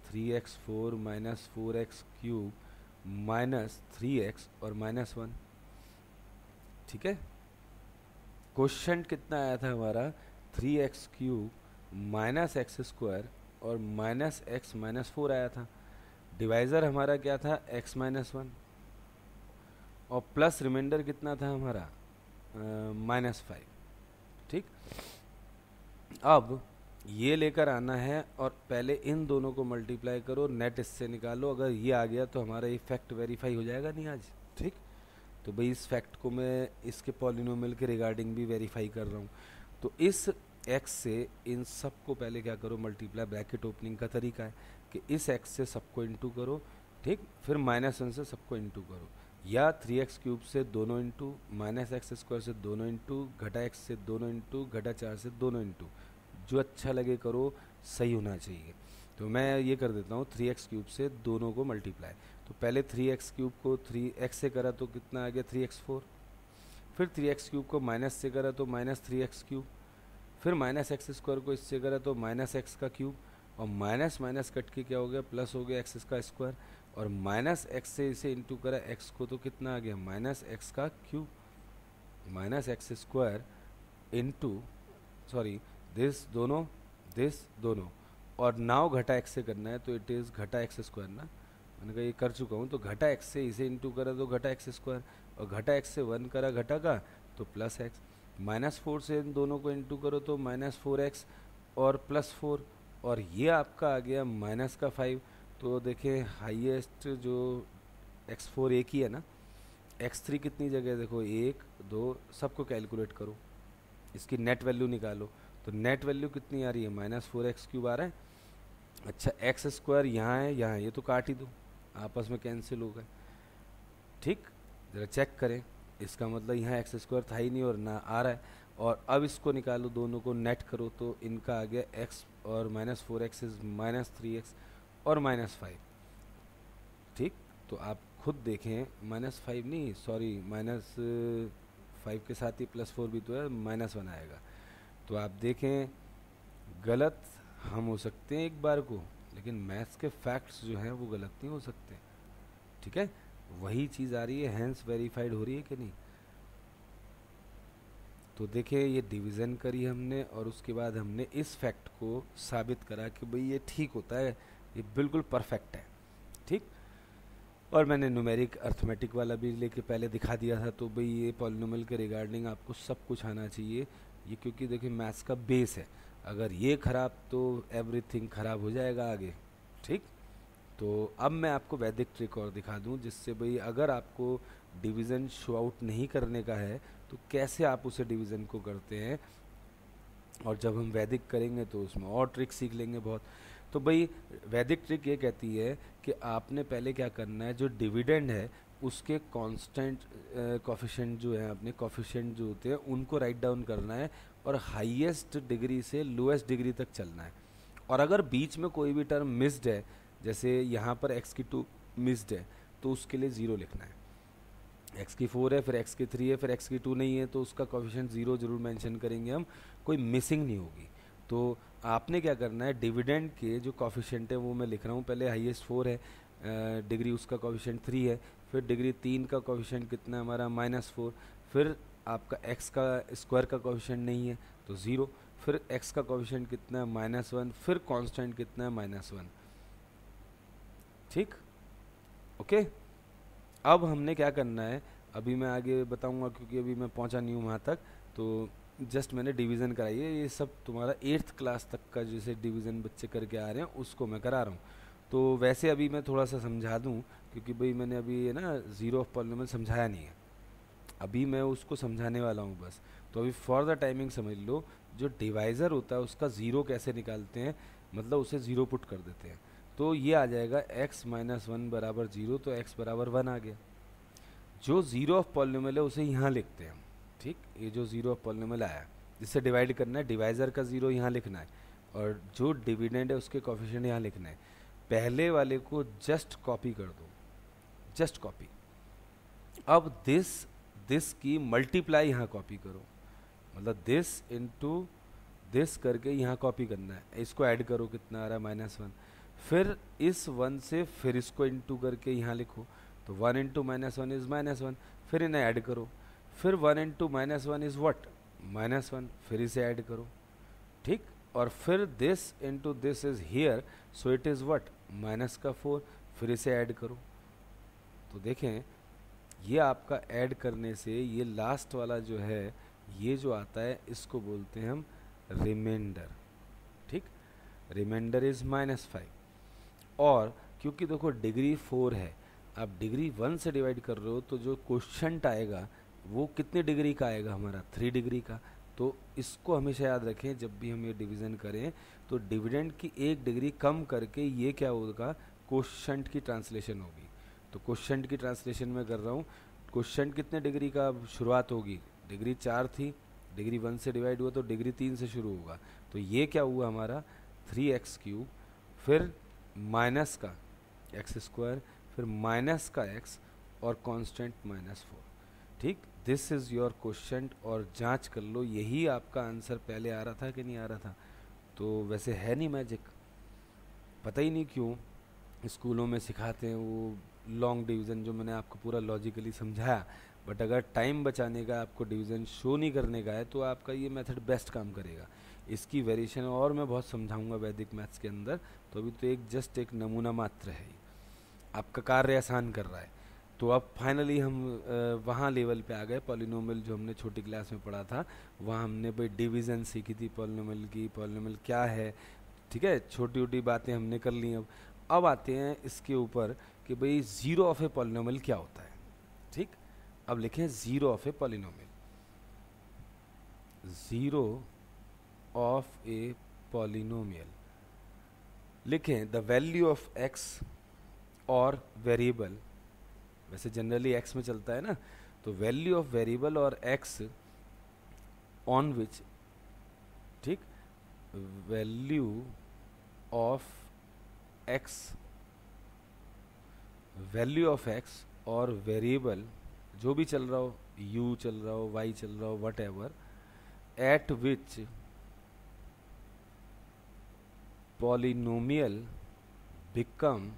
3x4 minus 4x cube minus 3x और -1, ठीक है। क्वोशेंट कितना आया था हमारा 3x cube minus x square और -x -4 आया था। डिवाइज़र हमारा क्या था x -1 और प्लस रिमाइंडर कितना था हमारा -5, ठीक। अब ये लेकर आना है और पहले इन दोनों को मल्टीप्लाई करो, नेट इससे निकालो, अगर ये आ गया तो हमारा ये फैक्ट वेरीफाई हो जाएगा नहीं आज, ठीक। तो भाई इस फैक्ट को मैं इसके पॉलिनोमियल के रिगार्डिंग भी वेरीफाई कर रहा हूँ। तो इस x से इन सब को पहले क्या करो मल्टीप्लाई, ब्रैकेट ओपनिंग का तरीका है कि इस x से सबको इंटू करो, ठीक, फिर -1 से सबको इंटू करो, या 3x क्यूब से दोनों इंटू, -x स्क्वायर से दोनों इंटू, घटा x से दोनों इंटू, घटा 4 से दोनों इंटू, जो अच्छा लगे करो, सही होना चाहिए। तो मैं ये कर देता हूँ 3x क्यूब से दोनों को मल्टीप्लाई। तो पहले 3x क्यूब को 3x से करा तो कितना आ गया 3x4, फिर 3x क्यूब को माइनस से करा तो -3x क्यूब, फिर -x स्क्वायर को इससे करा तो -x का क्यूब, और माइनस माइनस कट के क्या हो गया प्लस हो गया x का स्क्वायर, और -x से इसे इंटू करा x को तो कितना आ गया -x का cube, -x square into sorry this दोनों, और नाव घटा x से करना है तो इट इज़ घटा x स्क्वायर ना, मैंने कहा ये कर चुका हूँ। तो घटा x से इसे इंटू करा तो घटा x स्क्वायर, और घटा x से 1 करा घटा का तो प्लस x, -4 से इन दोनों को इंटू करो तो -4x और +4, और ये आपका आ गया -5। तो देखें हाईएस्ट जो x4 एक ही है ना, x3 कितनी जगह है देखो 1 2, सबको कैलकुलेट करो, इसकी नेट वैल्यू निकालो। तो नेट वैल्यू कितनी आ रही है -4x क्यूब आ रहा है। अच्छा एक्स स्क्वायर यहाँ है यहाँ, ये तो काट ही दो, आपस में कैंसिल हो गए, ठीक। ज़रा चेक करें, इसका मतलब यहाँ एक्स स्क्वायर था ही नहीं और ना आ रहा है। और अब इसको निकालो, दोनों को नेट करो तो इनका आ गया x और -4x इज -3x और -5, ठीक। तो आप खुद देखें, -5 नहीं सॉरी -5 के साथ ही +4 भी तो है, -1 आएगा। तो आप देखें गलत हम हो सकते हैं एक बार को, लेकिन मैथ्स के फैक्ट्स जो हैं वो गलत नहीं हो सकते, ठीक है। वही चीज़ आ रही है, हैंस वेरीफाइड हो रही है कि नहीं। तो देखिए ये डिवीज़न करी हमने और उसके बाद हमने इस फैक्ट को साबित करा कि भाई ये ठीक होता है, ये बिल्कुल परफेक्ट है, ठीक। और मैंने न्यूमेरिक अर्थमेटिक वाला भी लेके पहले दिखा दिया था। तो भाई ये पॉलिनोमियल के रिगार्डिंग आपको सब कुछ आना चाहिए, ये क्योंकि देखिए मैथ्स का बेस है। अगर ये खराब तो एवरीथिंग खराब हो जाएगा आगे, ठीक। तो अब मैं आपको वैदिक ट्रिक और दिखा दूं, जिससे भाई अगर आपको डिवीज़न शो आउट नहीं करने का है तो कैसे आप उसे डिवीज़न को करते हैं, और जब हम वैदिक करेंगे तो उसमें और ट्रिक सीख लेंगे बहुत। तो भाई वैदिक ट्रिक ये कहती है कि आपने पहले क्या करना है, जो डिविडेंड है उसके कांस्टेंट कोफिशिएंट जो है, अपने कोफिशिएंट जो होते हैं उनको राइट डाउन करना है, और हाईएस्ट डिग्री से लोएस्ट डिग्री तक चलना है। और अगर बीच में कोई भी टर्म मिस्ड है, जैसे यहाँ पर x की 2 मिस्ड है, तो उसके लिए 0 लिखना है। x की 4 है, फिर x की 3 है, फिर x की 2 नहीं है, तो उसका कोफिशिएंट 0 जरूर मेंशन करेंगे हम, कोई मिसिंग नहीं होगी। तो आपने क्या करना है, डिविडेंड के जो कोफिशिएंट है वो मैं लिख रहा हूँ। पहले हाईएस्ट 4 है, डिग्री उसका कोफिशिएंट 3 है, फिर डिग्री 3 का कोफिशिएंट कितना है हमारा -4, फिर आपका x का स्क्वायर का कोफिशिएंट नहीं है तो 0, फिर x का कोफिशिएंट कितना है -1, फिर कांस्टेंट कितना है -1, ठीक, ओके। अब हमने क्या करना है, अभी मैं आगे बताऊंगा क्योंकि अभी मैं पहुंचा नहीं हूँ वहाँ तक, तो जस्ट मैंने डिवीज़न कराई है। ये सब तुम्हारा 8th क्लास तक का जैसे डिवीज़न बच्चे करके आ रहे हैं उसको मैं करा रहा हूँ। तो वैसे अभी मैं थोड़ा सा समझा दूँ, क्योंकि भाई मैंने अभी ये ना ज़ीरो ऑफ पॉलिनोमियल समझाया नहीं है, अभी मैं उसको समझाने वाला हूँ बस। तो अभी फॉर द टाइमिंग समझ लो, जो डिवाइज़र होता है उसका ज़ीरो कैसे निकालते हैं, मतलब उसे ज़ीरो पुट कर देते हैं। तो ये आ जाएगा x-1 बराबर 0, तो x बराबर 1 आ गया। जो ज़ीरो ऑफ पॉलिनोमियल है उसे यहाँ लिखते हैं हम, ठीक। ये जो ज़ीरो ऑफ पॉलिनोमियल आया जिससे डिवाइड करना है, डिवाइज़र का ज़ीरो यहाँ लिखना है, और जो डिविडेंड है उसके कोफिशिएंट यहाँ लिखना है। पहले वाले को जस्ट कॉपी कर दो, जस्ट कॉपी। अब दिस की मल्टीप्लाई यहाँ कॉपी करो, मतलब दिस इंटू दिस करके यहाँ कॉपी करना है। इसको ऐड करो, कितना आ रहा है -1, फिर इस 1 से फिर इसको इंटू करके यहाँ लिखो, तो 1 इंटू -1 इज़ -1, फिर इन्हें ऐड करो, फिर 1 इंटू -1 इज़ व्हाट, -1, फिर इसे ऐड करो, ठीक। और फिर this into this is here, so it is what, -4, फिर इसे ऐड करो। तो देखें, ये आपका ऐड करने से ये लास्ट वाला जो है, ये जो आता है इसको बोलते हैं हम रिमाइंडर, ठीक। Remainder is -5। और क्योंकि देखो डिग्री 4 है, आप डिग्री 1 से डिवाइड कर रहे हो, तो जो क्वोशंट आएगा वो कितनी डिग्री का आएगा हमारा, 3 डिग्री का। तो इसको हमेशा याद रखें, जब भी हम ये डिवीज़न करें तो डिविडेंड की 1 डिग्री कम करके ये क्या होगा, क्वोशंट की ट्रांसलेशन होगी। तो क्वोशंट की ट्रांसलेशन में कर रहा हूँ, क्वोशंट कितने डिग्री का शुरुआत होगी, डिग्री 4 थी, डिग्री 1 से डिवाइड हुआ तो डिग्री 3 से शुरू होगा। तो ये क्या हुआ हमारा 3x3, फिर माइनस का x², फिर माइनस का x, और कांस्टेंट -4, ठीक। दिस इज़ योर क्वेश्चन, और जांच कर लो यही आपका आंसर पहले आ रहा था कि नहीं आ रहा था। तो वैसे है नहीं मैजिक, पता ही नहीं क्यों स्कूलों में सिखाते हैं वो लॉन्ग डिवीज़न, जो मैंने आपको पूरा लॉजिकली समझाया। बट अगर टाइम बचाने का, आपको डिवीज़न शो नहीं करने का है, तो आपका ये मेथड बेस्ट काम करेगा। इसकी वेरिएशन और मैं बहुत समझाऊंगा वैदिक मैथ्स के अंदर, तो अभी तो एक जस्ट एक नमूना मात्र है, आपका कार्य आसान कर रहा है। तो अब फाइनली हम वहाँ लेवल पे आ गए, पॉलिनोमियल जो हमने छोटी क्लास में पढ़ा था, वहाँ हमने भाई डिवीज़न सीखी थी पॉलिनोमियल की, पॉलिनोमियल क्या है, ठीक है, छोटी छोटी बातें हमने कर ली। अब आते हैं इसके ऊपर कि भाई ज़ीरो ऑफ ए पॉलिनोमियल क्या होता है, ठीक। अब लिखें zero of a polynomial, zero of a polynomial लिखें, द वैल्यू ऑफ एक्स और वेरिएबल, वैसे जनरली एक्स में चलता है ना, तो वैल्यू ऑफ वेरिएबल और एक्स ऑन विच, ठीक, value of x, value of x और वेरिएबल जो भी चल रहा हो, u चल रहा हो, y चल रहा हो, what ever, eight which polynomial become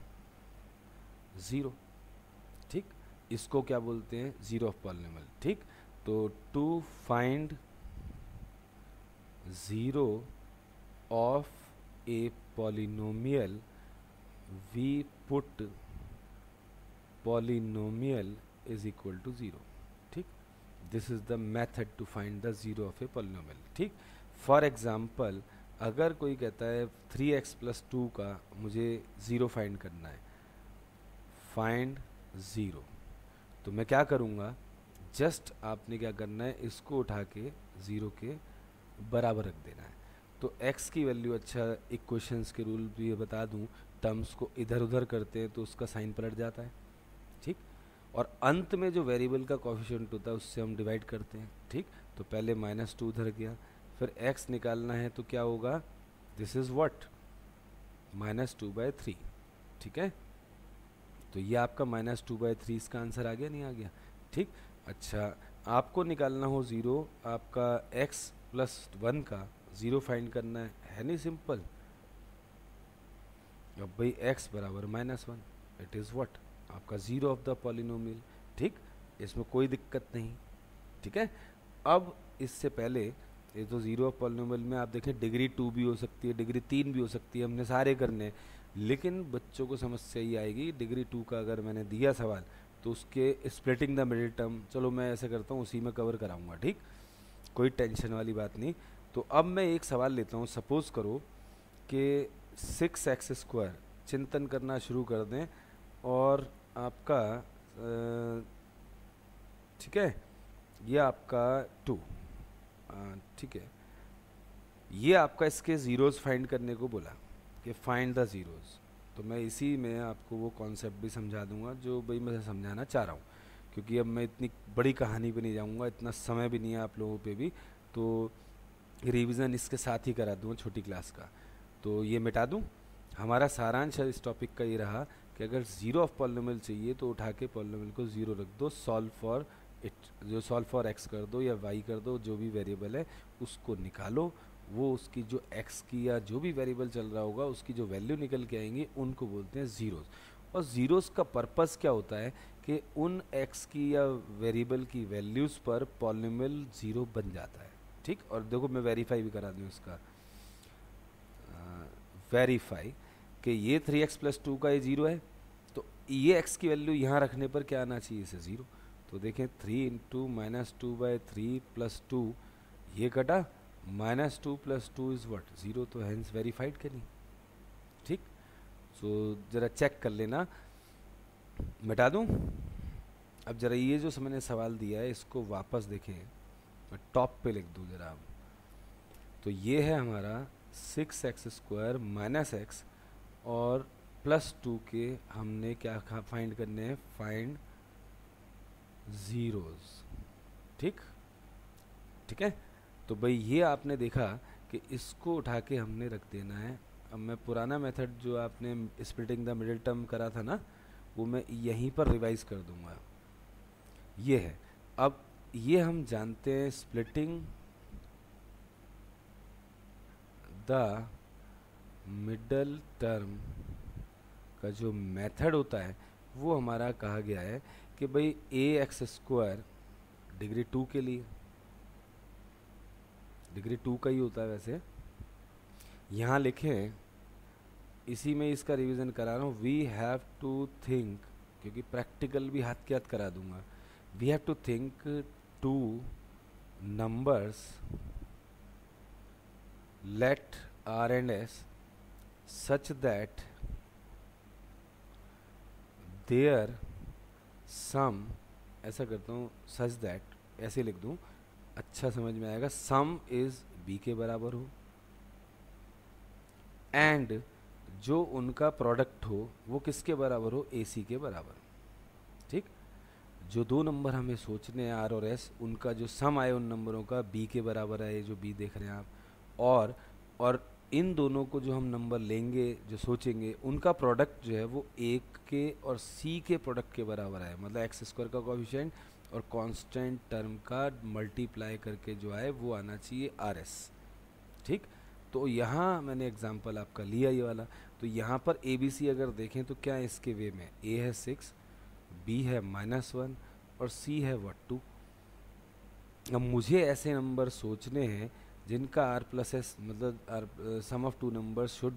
0, ठीक। इसको क्या बोलते हैं, ज़ीरो ऑफ पॉलिनोमियल, ठीक। तो to find zero of a polynomial we put polynomial is equal to 0, ठीक। This is the method to find the zero of a polynomial, ठीक। फॉर एग्जाम्पल अगर कोई कहता है 3x प्लस 2 का मुझे ज़ीरो फाइंड करना है, फाइंड ज़ीरो, तो मैं क्या करूँगा, जस्ट आपने क्या करना है, इसको उठा के ज़ीरो के बराबर रख देना है। तो x की वैल्यू, अच्छा इक्वेशंस के रूल भी बता दूं, टर्म्स को इधर उधर करते हैं तो उसका साइन पलट जाता है, ठीक। और अंत में जो वेरिएबल का कोफिशिएंट होता है उससे हम डिवाइड करते हैं, ठीक। तो पहले -2 उधर गया, फिर x निकालना है तो क्या होगा, दिस इज़ व्हाट, -2/3, ठीक है। तो ये आपका -2/3 इसका आंसर आ गया, नहीं आ गया, ठीक। अच्छा, आपको निकालना हो ज़ीरो, आपका x प्लस 1 का ज़ीरो फाइंड करना है नहीं सिंपल। अब भाई x बराबर -1, इट इज़ व्हाट, आपका ज़ीरो ऑफ द पॉलिनोमियल, ठीक। इसमें कोई दिक्कत नहीं, ठीक है। अब इससे पहले, ये तो ज़ीरो ऑफ पॉलिनोमियल में आप देखें डिग्री 2 भी हो सकती है, डिग्री 3 भी हो सकती है, हमने सारे करने हैं, लेकिन बच्चों को समस्या ये आएगी डिग्री 2 का अगर मैंने दिया सवाल तो उसके स्प्लिटिंग द मिडिल टर्म, चलो मैं ऐसा करता हूँ उसी में कवर कराऊंगा, ठीक, कोई टेंशन वाली बात नहीं। तो अब मैं एक सवाल लेता हूँ, सपोज़ करो कि 6x², चिंतन करना शुरू कर दें, और आपका ठीक है, ये आपका 2, ठीक है, ये आपका इसके ज़ीरोज़ फाइंड करने को बोला कि फाइंड द ज़ीरोज़। तो मैं इसी में आपको वो कॉन्सेप्ट भी समझा दूंगा जो भाई मैं समझाना चाह रहा हूँ, क्योंकि अब मैं इतनी बड़ी कहानी पे नहीं जाऊँगा, इतना समय भी नहीं है आप लोगों पे भी, तो रिवीजन इसके साथ ही करा दूँगा छोटी क्लास का। तो ये मिटा दूँ, हमारा सारांश इस टॉपिक का ये रहा कि अगर ज़ीरो ऑफ पॉलिनोमियल चाहिए तो उठा के पॉलिनोमियल को ज़ीरो रख दो, सॉल्व फॉर इट, जो सॉल्व फॉर एक्स कर दो या वाई कर दो, जो भी वेरिएबल है उसको निकालो, वो उसकी जो एक्स की या जो भी वेरिएबल चल रहा होगा उसकी जो वैल्यू निकल के आएंगी उनको बोलते हैं ज़ीरोज़। और ज़ीरोज़ का पर्पस क्या होता है कि उन एक्स की या वेरिएबल की वैल्यूज़ पर पॉलिनोमियल ज़ीरो बन जाता है, ठीक। और देखो मैं वेरीफाई भी करा दूँ इसका, वेरीफाई कि ये 3x प्लस 2 का ये ज़ीरो है, तो ये x की वैल्यू यहाँ रखने पर क्या आना चाहिए, इसे ज़ीरो। तो देखें 3 इंटू -2/3 प्लस 2, ये कटा, -2 प्लस 2 इज़ व्हाट, ज़ीरो, तो हैंस वेरीफाइड के नहीं, ठीक। सो ज़रा चेक कर लेना, मिटा दूँ। अब ज़रा ये जो मैंने सवाल दिया है इसको वापस देखें, मैं टॉप पे लिख दूँ ज़रा। तो ये है हमारा 6x² माइनस x और +2 के हमने क्या फाइंड करने हैं, फाइंड ज़ीरोज़, ठीक, ठीक है। तो भाई ये आपने देखा कि इसको उठा के हमने रख देना है। अब मैं पुराना मेथड जो आपने स्प्लिटिंग द मिडिल टर्म करा था ना, वो मैं यहीं पर रिवाइज कर दूंगा, ये है। अब ये हम जानते हैं स्प्लिटिंग द मिडल टर्म का जो मेथड होता है वो हमारा कहा गया है कि भाई ax² डिग्री 2 के लिए, डिग्री 2 का ही होता है वैसे, यहाँ लिखें, इसी में इसका रिवीजन करा रहा हूँ, वी हैव टू थिंक, क्योंकि प्रैक्टिकल भी हाथ के हाथ करा दूंगा, we have to think 2 numbers let R and S such that their sum, ऐसा करता हूँ such that, ऐसे लिख दूँ, अच्छा समझ में आएगा, sum is B के बराबर हो, एंड जो उनका प्रोडक्ट हो वो किसके बराबर हो, AC के बराबर, ठीक। जो दो नंबर हमें सोचने हैं R और S, उनका जो सम आए उन नंबरों का B के बराबर है, जो B देख रहे हैं आप, और इन दोनों को जो हम नंबर लेंगे, जो सोचेंगे, उनका प्रोडक्ट जो है वो एक के और C के प्रोडक्ट के बराबर है, मतलब x² का कोएफिशिएंट और कांस्टेंट टर्म का मल्टीप्लाई करके जो आए वो आना चाहिए RS, ठीक। तो यहाँ मैंने एग्जांपल आपका लिया ये वाला, तो यहाँ पर ABC अगर देखें तो क्या है इसके वे में, A है 6, B है -1 और C है 2। अब मुझे ऐसे नंबर सोचने हैं जिनका R+S, मतलब sum of two numbers should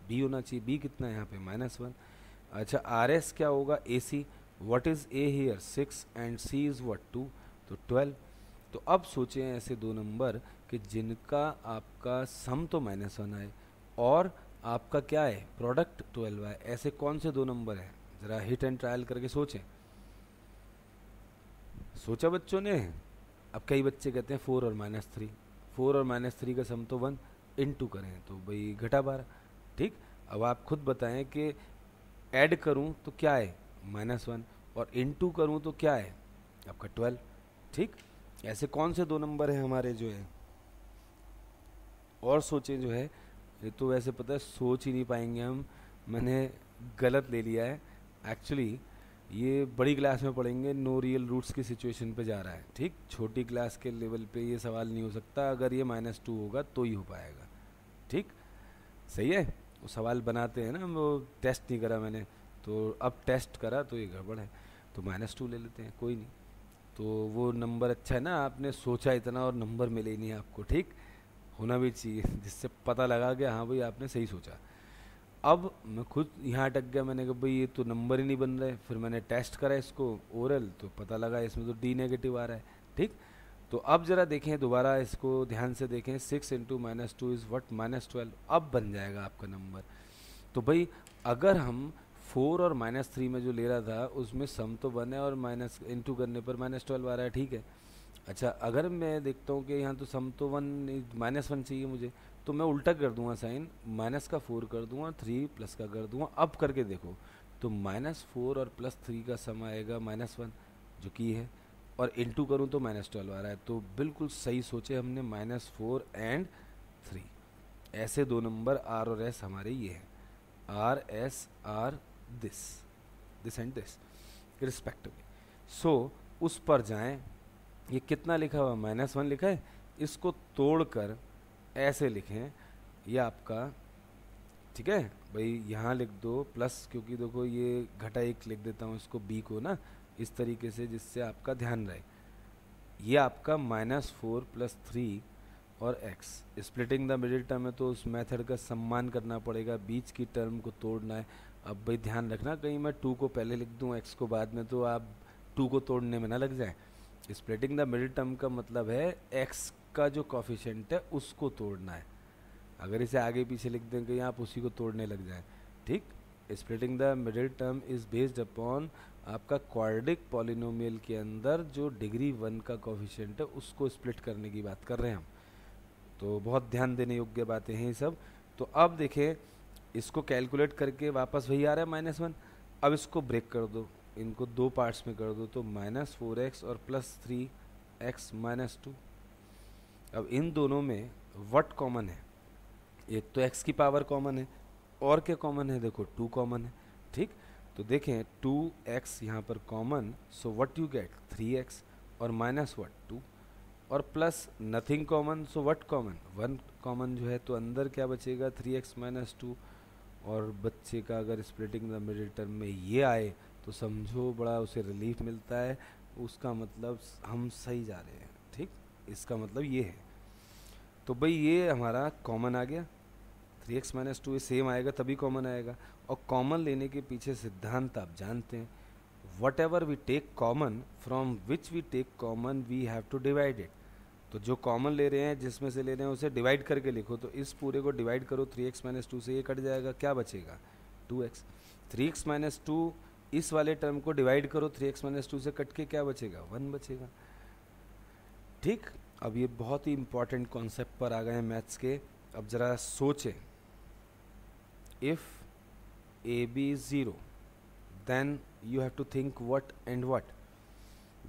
B होना चाहिए, B कितना है यहाँ पे, -1। अच्छा, RS क्या होगा, AC, what is A here, 6 and C is 2, तो 12। तो अब सोचें ऐसे दो नंबर कि जिनका आपका सम तो -1 आए और आपका क्या है प्रोडक्ट 12 आए, ऐसे कौन से दो नंबर हैं? ज़रा हिट एंड ट्रायल करके सोचें। सोचा बच्चों ने? अब कई बच्चे कहते हैं 4 और -3, 4 और -3 का सम तो 1, इनटू करें तो भाई घटा 12। ठीक, अब आप खुद बताएं कि ऐड करूं तो क्या है -1 और इनटू करूं तो क्या है आपका 12। ठीक, ऐसे कौन से दो नंबर हैं हमारे जो है, और सोचें जो है, ये तो वैसे पता है सोच ही नहीं पाएंगे हम, मैंने गलत ले लिया है एक्चुअली। ये बड़ी क्लास में पढ़ेंगे, नो रियल रूट्स की सिचुएशन पे जा रहा है। ठीक, छोटी क्लास के लेवल पे ये सवाल नहीं हो सकता, अगर ये -2 होगा तो ही हो पाएगा। ठीक, सही है। वो सवाल बनाते हैं ना, वो टेस्ट नहीं करा मैंने, तो अब टेस्ट करा तो ये गड़बड़ है, तो -2 ले लेते हैं, कोई नहीं। तो वो नंबर अच्छा है ना, आपने सोचा इतना और नंबर मिले ही नहीं आपको। ठीक, होना भी चाहिए जिससे पता लगा कि हाँ भाई आपने सही सोचा। अब मैं खुद यहाँ अटक गया, मैंने कहा भाई ये तो नंबर ही नहीं बन रहे, फिर मैंने टेस्ट करा इसको ओरल, तो पता लगा इसमें तो डी नेगेटिव आ रहा है। ठीक, तो अब जरा देखें दोबारा, इसको ध्यान से देखें, 6 इंटू -2 इज़ वट -12, अब बन जाएगा आपका नंबर। तो भाई अगर हम 4 और -3 में जो ले रहा था उसमें सम तो 1 है और माइनस इंटू करने पर -12 आ रहा है। ठीक है, अच्छा अगर मैं देखता हूँ कि यहाँ तो सम तो 1 -1 चाहिए मुझे, तो मैं उल्टा कर दूंगा साइन, माइनस का 4 कर दूंगा, 3 प्लस का कर दूंगा। अब करके देखो तो -4 और +3 का सम आएगा -1 जो कि है, और इंटू करूँ तो -12 आ रहा है। तो बिल्कुल सही सोचे हमने, -4 एंड 3, ऐसे दो नंबर आर और एस हमारे ये हैं, R S are this and this respectively. So उस पर जाएं, ये कितना लिखा हुआ -1 लिखा है, इसको तोड़कर ऐसे लिखें ये आपका। ठीक है भाई, यहाँ लिख दो प्लस, क्योंकि देखो ये घटा 1 लिख देता हूँ इसको बी को ना इस तरीके से, जिससे आपका ध्यान रहे। ये आपका -4 + 3 और x, splitting the middle term है तो उस मेथड का सम्मान करना पड़ेगा, बीच की टर्म को तोड़ना है। अब भाई ध्यान रखना कहीं मैं 2 को पहले लिख दूँ x को बाद में, तो आप 2 को तोड़ने में ना लग जाए। स्प्लिटिंग द मिडिल टर्म का मतलब है x का जो कॉफिशेंट है उसको तोड़ना है, अगर इसे आगे पीछे लिख देंगे आप उसी को तोड़ने लग जाए। ठीक, splitting the middle term is based upon आपका क्वाड्रेटिक पॉलिनोमियल के अंदर जो डिग्री 1 का कॉफिशेंट है उसको स्प्लिट करने की बात कर रहे हैं हम, तो बहुत ध्यान देने योग्य बातें हैं ये सब। तो अब देखें, इसको कैलकुलेट करके वापस वही आ रहा है -1। अब इसको ब्रेक कर दो, इनको दो पार्ट्स में कर दो, तो -4x और +3x -2। अब इन दोनों में व्हाट कॉमन है? एक तो x की पावर कॉमन है, और क्या कॉमन है? देखो 2 कॉमन है। ठीक, तो देखें 2x यहाँ पर common, so what you get 3x, और -2 और plus nothing common, so what common 1 common जो है, तो अंदर क्या बचेगा 3x -2। और बच्चे का अगर स्प्लिटिंग द मिडिल टर्म में ये आए तो समझो बड़ा उसे रिलीफ मिलता है, उसका मतलब हम सही जा रहे हैं। ठीक, इसका मतलब ये है। तो भाई ये हमारा कॉमन आ गया, 3x -2 सेम आएगा तभी कॉमन आएगा, और कॉमन लेने के पीछे सिद्धांत आप जानते हैं, whatever we take common, from which we take common we have to divide it. तो जो कॉमन ले रहे हैं, जिसमें से ले रहे हैं, उसे डिवाइड करके लिखो, तो इस पूरे को डिवाइड करो 3x -2 से, ये कट जाएगा, क्या बचेगा 2x। 3x -2 इस वाले टर्म को डिवाइड करो 3x -2 से, कट के क्या बचेगा 1 बचेगा। ठीक, अब ये बहुत ही इंपॉर्टेंट कॉन्सेप्ट पर आ गए हैं मैथ्स के। अब जरा सोचें, if a b is 0 then you have to think what and what.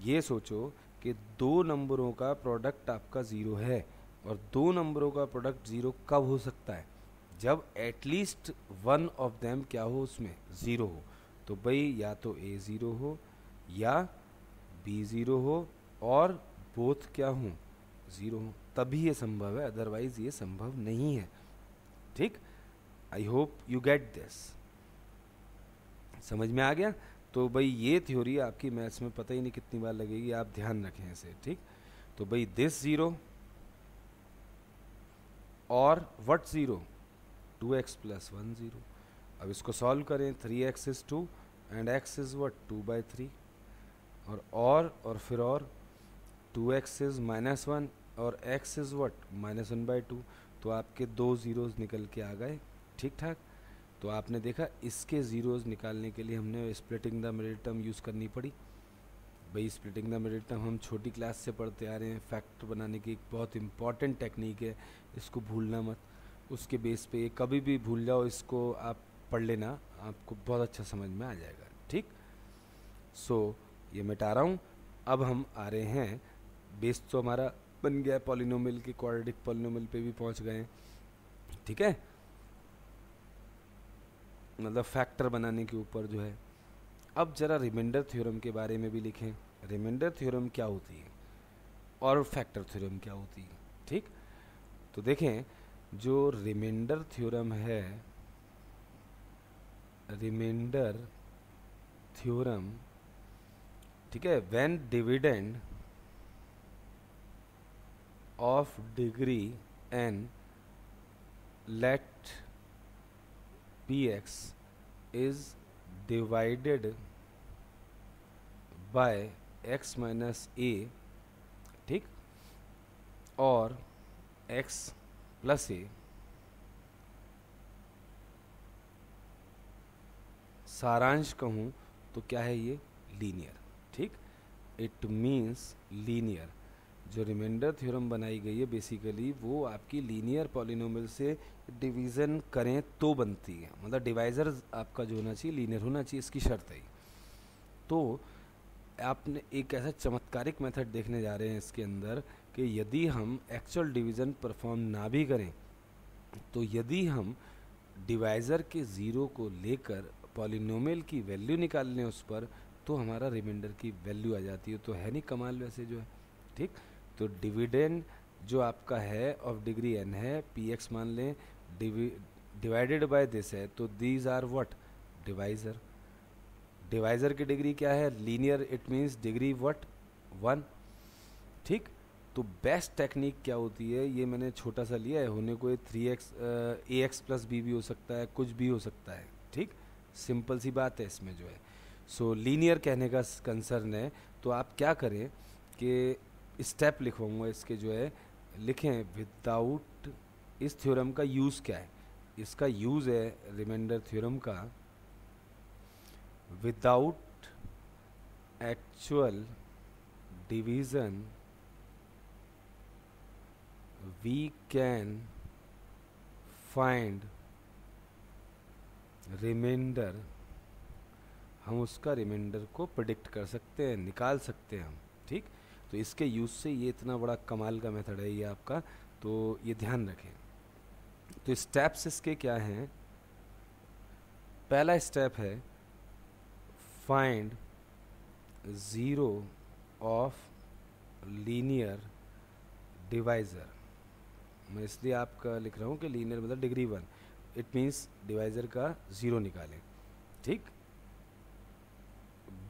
ये सोचो कि दो नंबरों का प्रोडक्ट आपका 0 है, और दो नंबरों का प्रोडक्ट 0 कब हो सकता है? जब एटलीस्ट वन ऑफ देम क्या हो, उसमें 0 हो। तो भाई या तो a 0 हो या b 0 हो, और बोथ क्या हों 0 हो, तभी ये संभव है, अदरवाइज ये संभव नहीं है। ठीक, आई होप यू गेट दिस, समझ में आ गया? तो भाई ये थ्योरी आपकी मैथ्स में पता ही नहीं कितनी बार लगेगी, आप ध्यान रखें इसे। ठीक, तो भाई दिस 0 और व्हाट 0 2x + 1 0। अब इसको सॉल्व करें, 3x is 2 and x is what 2/3, और फिर और 2x इज -1 और x इज़ व्हाट -1/2, तो आपके 2 ज़ीरोज़ निकल के आ गए। ठीक ठाक। तो आपने देखा इसके ज़ीरोज़ निकालने के लिए हमने splitting the middle term use करनी पड़ी। भाई स्प्लिटिंग द मिडिल टर्म हम छोटी क्लास से पढ़ते आ रहे हैं, फैक्टर बनाने की एक बहुत इंपॉर्टेंट टेक्निक है, इसको भूलना मत। उसके बेस पे कभी भी भूल जाओ इसको आप पढ़ लेना, आपको बहुत अच्छा समझ में आ जाएगा। ठीक। सो ये मिटा रहा हूँ। अब हम आ रहे हैं, बेस तो हमारा बन गया पॉलिनोमियल के, क्वाड्रेटिक पॉलिनोमियल पे भी पहुँच गए हैं। ठीक है, मतलब फैक्टर बनाने के ऊपर जो है। अब जरा रिमाइंडर थ्योरम के बारे में भी लिखें। रिमाइंडर थ्योरम क्या होती है और फैक्टर थ्योरम क्या होती है। ठीक। तो देखें, जो रिमाइंडर थ्योरम है, रिमाइंडर थ्योरम, ठीक है, when dividend of degree n let px is divided by x minus a, ठीक, और x प्लस a, सारांश कहूँ तो क्या है ये, लीनियर। ठीक, इट मीन्स लीनियर। जो रिमाइंडर थ्योरम बनाई गई है बेसिकली वो आपकी लीनियर पॉलिनोमियल से डिवीज़न करें तो बनती है, मतलब डिवाइज़र आपका जो होना चाहिए लीनियर होना चाहिए, इसकी शर्त है। तो आपने एक ऐसा चमत्कारिक मेथड देखने जा रहे हैं इसके अंदर कि यदि हम एक्चुअल डिवीज़न परफॉर्म ना भी करें, तो यदि हम डिवाइज़र के ज़ीरो को लेकर पॉलिनोमियल की वैल्यू निकाल लें उस पर, तो हमारा रिमाइंडर की वैल्यू आ जाती है। तो है नहीं कमाल वैसे जो है। ठीक। तो डिविडेंड जो आपका है ऑफ डिग्री n है, px मान लें, डिवाइडेड बाय दिस है, तो these are what, divisor. Divisor की डिग्री क्या है, linear, it means degree what, 1। ठीक। तो बेस्ट टेक्निक क्या होती है, ये मैंने छोटा सा लिया है, होने को 3x ax प्लस b भी हो सकता है, कुछ भी हो सकता है। ठीक, सिंपल सी बात है इसमें जो है। सो लीनियर कहने का कंसर्न है। तो आप क्या करें कि स्टेप लिखवाऊंगा इसके जो है, लिखें विदाउट, इस थ्योरम का यूज़ क्या है, इसका यूज़ है रिमाइंडर थ्योरम का, without actual division we can find remainder, हम उसका रिमाइंडर को प्रिडिक्ट कर सकते हैं, निकाल सकते हैं हम। ठीक। तो इसके यूज़ से ये इतना बड़ा कमाल का मेथड है ये आपका, तो ये ध्यान रखें। तो स्टेप्स इसके क्या हैं, पहला स्टेप है find zero of linear divisor. मैं इसलिए आपका लिख रहा हूँ कि लीनियर मतलब डिग्री 1, इट मीन्स डिवाइज़र का ज़ीरो निकालें। ठीक।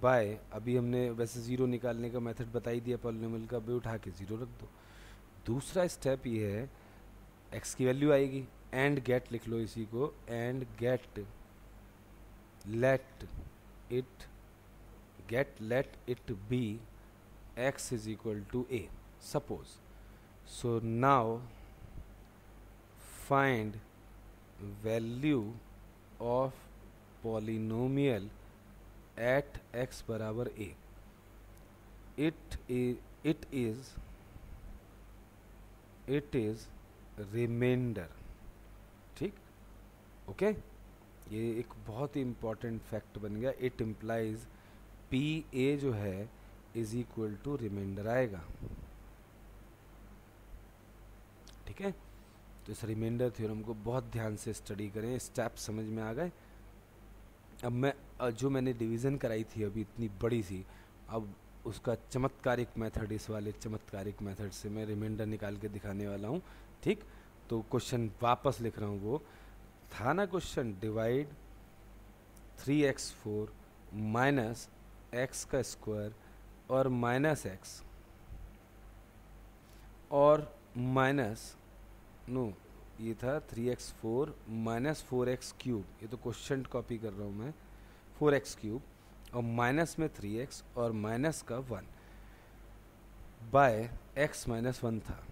बाय, अभी हमने वैसे ज़ीरो निकालने का मेथड बता ही दिया पॉलिनोमियल का, भी उठा के ज़ीरो रख दो। दूसरा स्टेप ये है, एक्स की वैल्यू आएगी, एंड गेट लिख लो इसी को, and get let it be x is equal to a, suppose. So now find value of polynomial at x बराबर a. It is remainder। ठीक, ओके। ये एक बहुत ही इंपॉर्टेंट फैक्ट बन गया। इट इम्प्लाइज पी ए जो है इज इक्वल टू रिमाइंडर आएगा। ठीक है, तो इस रिमाइंडर थ्योरम को बहुत ध्यान से स्टडी करें, स्टेप समझ में आ गए। अब मैं जो मैंने डिवीज़न कराई थी अभी इतनी बड़ी सी, अब उसका चमत्कारिक मेथड, इस वाले चमत्कारिक मेथड से मैं रिमाइंडर निकाल के दिखाने वाला हूँ। ठीक, तो क्वेश्चन वापस लिख रहा हूँ, वो था ना question, divide 3x4 minus x का स्क्वायर और माइनस एक्स और माइनस नो, ये था 3x4 माइनस 4x क्यूब, ये तो क्वेश्चन कॉपी कर रहा हूँ मैं, 4x क्यूब और माइनस में 3x और माइनस का 1 बाय x माइनस 1 था।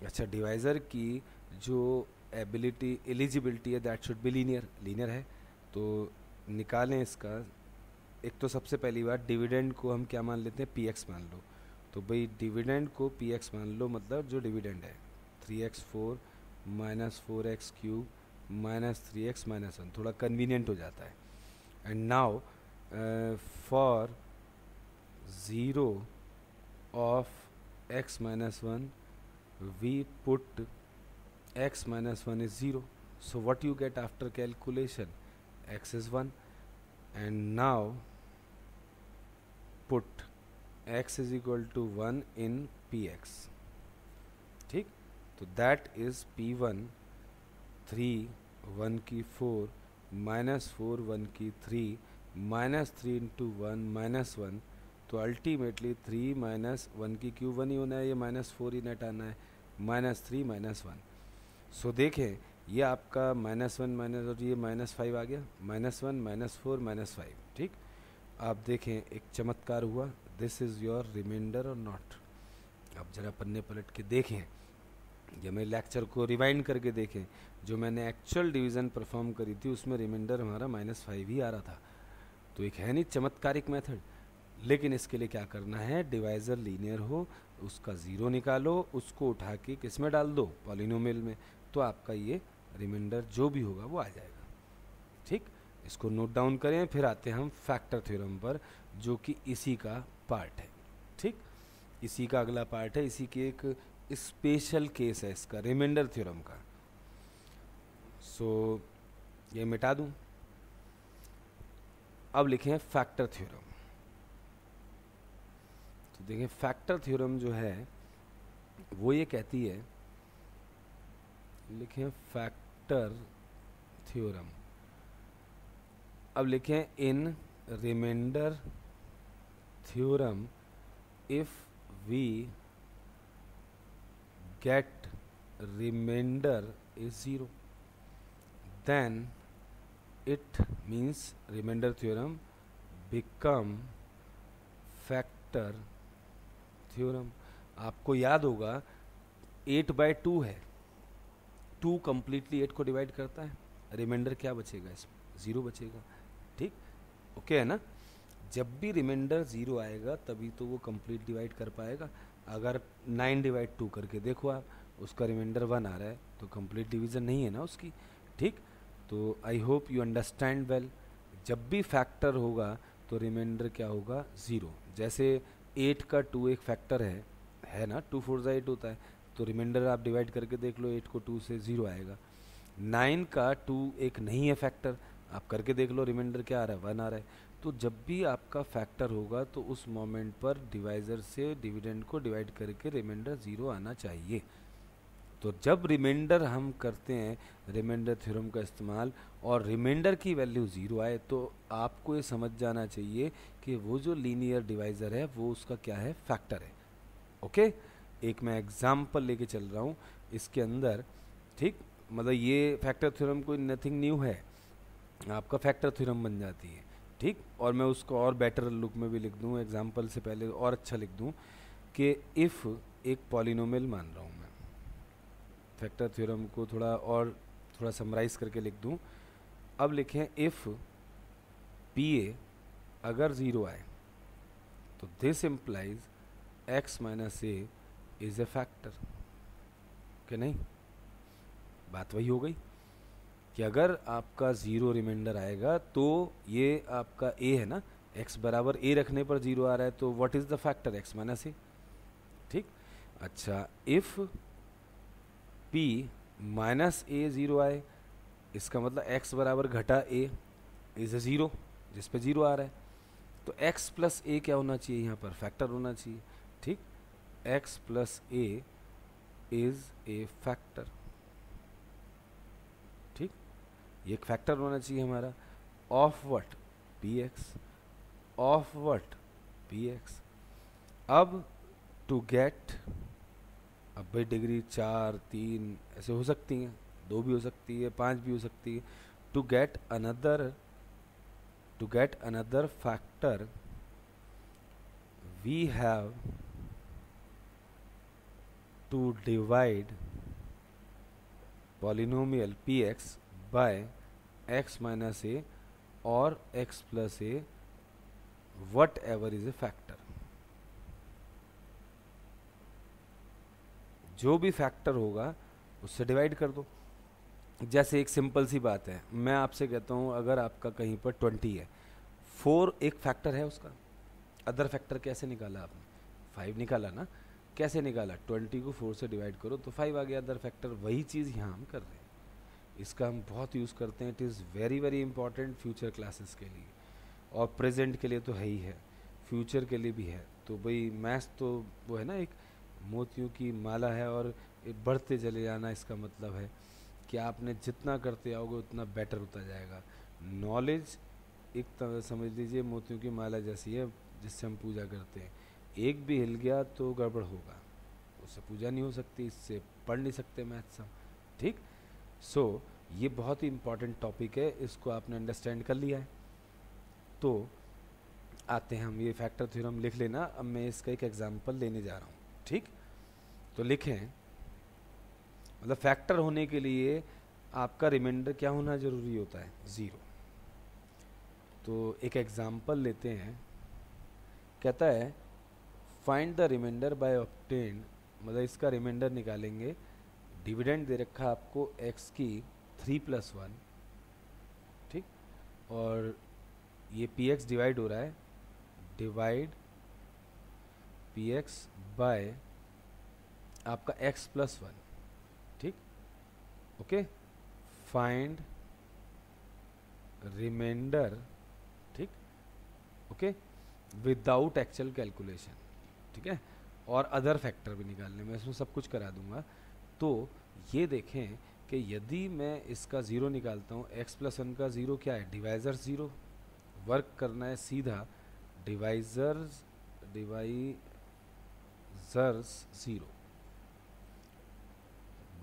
अच्छा, डिवाइज़र की जो एलिजिबिलिटी है that should be linear, linear है तो निकालें इसका। एक तो सबसे पहली बात, डिविडेंड को हम क्या मान लेते हैं, पी एक्स मान लो। तो भाई डिविडेंड को पी एक्स मान लो, मतलब जो डिविडेंड है 3x4 minus 4x³ minus 3x-1, थोड़ा कन्वीनियंट हो जाता है। And now for 0 of x-1 we put x-1 is 0. So what you get after calculation, x is 1, and now put x is equal to 1 in px. ठीक, तो that is p1 3 1 की 4 माइनस 4 1 की 3 माइनस 3 इंटू 1 माइनस 1, तो अल्टीमेटली 3 माइनस 1 की क्यूब 1 ही होना है, ये माइनस 4 ही नेट आना है, -3 -1। सो देखें ये आपका -1 माइनस और ये -5 आ गया, -1 -4 -5। ठीक, आप देखें एक चमत्कार हुआ, दिस इज़ योर रिमाइंडर और नॉट। अब जरा पन्ने पलट के देखें, ये मैं लेक्चर को रिवाइंड करके देखें, जो मैंने एक्चुअल डिवीज़न परफॉर्म करी थी उसमें रिमाइंडर हमारा -5 ही आ रहा था। तो एक है नहीं चमत्कारिक मेथड, लेकिन इसके लिए क्या करना है, डिवाइज़र लीनियर हो, उसका ज़ीरो निकालो, उसको उठा के किस में डाल दो, पॉलिनोमियल में, तो आपका ये रिमाइंडर जो भी होगा वो आ जाएगा। ठीक, इसको नोट डाउन करें, फिर आते हैं हम फैक्टर थ्योरम पर, जो कि इसी का पार्ट है। ठीक, इसी का अगला पार्ट है, इसी की एक स्पेशल केस है इसका, रिमाइंडर थ्योरम का। सो ये मिटा दूं, अब लिखें फैक्टर थ्योरम। तो देखें फैक्टर थ्योरम जो है वो ये कहती है, लिखें फैक्टर थ्योरम। अब लिखें in remainder theorem if we get remainder is 0, then it means remainder theorem become factor theorem। आपको याद होगा 8/2 है, 2 कम्प्लीटली 8 को डिवाइड करता है, रिमाइंडर क्या बचेगा इसमें, 0 बचेगा। ठीक, ओके है ना। जब भी रिमाइंडर 0 आएगा तभी तो वो कंप्लीट डिवाइड कर पाएगा। अगर 9/2 करके देखो आप, उसका रिमाइंडर 1 आ रहा है तो कंप्लीट डिवीजन नहीं है ना उसकी। ठीक, तो आई होप यू अंडरस्टैंड वेल। जब भी फैक्टर होगा तो रिमाइंडर क्या होगा, 0। जैसे 8 का 2 एक फैक्टर है ना, 2 4 8 होता है, तो रिमाइंडर आप डिवाइड करके देख लो, 8 को 2 से 0 आएगा। 9 का 2 एक नहीं है फैक्टर, आप करके देख लो, रिमाइंडर क्या आ रहा है, 1 आ रहा है। तो जब भी आपका फैक्टर होगा तो उस मोमेंट पर डिवाइज़र से डिविडेंड को डिवाइड करके रिमाइंडर 0 आना चाहिए। तो जब रिमाइंडर हम करते हैं रिमाइंडर थ्योरम का इस्तेमाल और रिमाइंडर की वैल्यू 0 आए, तो आपको ये समझ जाना चाहिए कि वो जो लीनियर डिवाइज़र है वो उसका क्या है, फैक्टर है। ओके, एक मैं एग्जाम्पल लेके चल रहा हूँ इसके अंदर। ठीक, मतलब ये फैक्टर थ्योरम कोई नथिंग न्यू है, आपका फैक्टर थ्योरम बन जाती है। ठीक, और मैं उसको और बेटर लुक में भी लिख दूँ, एग्जाम्पल से पहले और अच्छा लिख दूँ कि इफ़ एक पॉलिनोमियल मान रहा हूँ मैं, फैक्टर थ्योरम को थोड़ा समराइज करके लिख दूं। अब लिखें इफ़ पी ए अगर 0 आए तो this implies x minus A is a factor, कि नहीं। बात वही हो गई कि अगर आपका 0 रिमाइंडर आएगा तो ये आपका a है ना, x बराबर a रखने पर 0 आ रहा है, तो what is the factor, x minus A. ठीक, अच्छा इफ़ p माइनस ए 0 आए, इसका मतलब x बराबर घटा a इज ए 0, जिस पे 0 आ रहा है, तो x प्लस ए क्या होना चाहिए, यहाँ पर फैक्टर होना चाहिए। ठीक, x plus A is a factor. ठीक, ये एक फैक्टर होना चाहिए हमारा, of what, px, of what, px। अब टू गेट, अब भाई डिग्री 4 3 ऐसे हो सकती हैं, 2 भी हो सकती है, 5 भी हो सकती है। To get another factor we have to divide polynomial P X by X minus A और X plus A whatever is a factor. जो भी फैक्टर होगा उससे डिवाइड कर दो। जैसे एक सिंपल सी बात है, मैं आपसे कहता हूँ अगर आपका कहीं पर 20 है, 4 एक फैक्टर है उसका, अदर फैक्टर कैसे निकाला आपने? 5 निकाला ना। कैसे निकाला? 20 को 4 से डिवाइड करो तो 5 आ गया अदर फैक्टर। वही चीज़ यहाँ हम कर रहे हैं, इसका हम बहुत यूज़ करते हैं। It is very very important future classes के लिए, और प्रेजेंट के लिए तो है ही है, फ्यूचर के लिए भी है। तो भाई मैथ्स तो वो है ना, एक मोतियों की माला है, और बढ़ते चले जाना। इसका मतलब है कि आपने जितना करते आओगे उतना बेटर होता जाएगा। नॉलेज एक तरह समझ लीजिए मोतियों की माला जैसी है जिससे हम पूजा करते हैं। एक भी हिल गया तो गड़बड़ होगा, उससे पूजा नहीं हो सकती, इससे पढ़ नहीं सकते मैथ्स हम। ठीक। सो ये बहुत ही इम्पॉर्टेंट टॉपिक है, इसको आपने अंडरस्टैंड कर लिया है। तो आते हैं हम, ये फैक्टर थ्योरम लिख लेना। अब मैं इसका एक एग्जांपल लेने जा रहा हूँ। ठीक। तो लिखें, मतलब फैक्टर होने के लिए आपका रिमाइंडर क्या होना जरूरी होता है? 0। तो एक एग्जांपल लेते हैं। कहता है find the remainder by obtain, मतलब इसका रिमाइंडर निकालेंगे। डिविडेंड दे रखा आपको x की 3+1। ठीक। और ये px डिवाइड हो रहा है, डिवाइड px बाय आपका x+1। ठीक। ओके। फाइंड रिमाइंडर, ठीक, ओके, विदाउट एक्चुअल कैलकुलेशन। ठीक है। और अदर फैक्टर भी निकालने में, इसमें सब कुछ करा दूंगा। तो ये देखें कि यदि मैं इसका 0 निकालता हूँ, x+1 का 0 क्या है? डिवाइजर 0। वर्क करना है सीधा, divisors 0,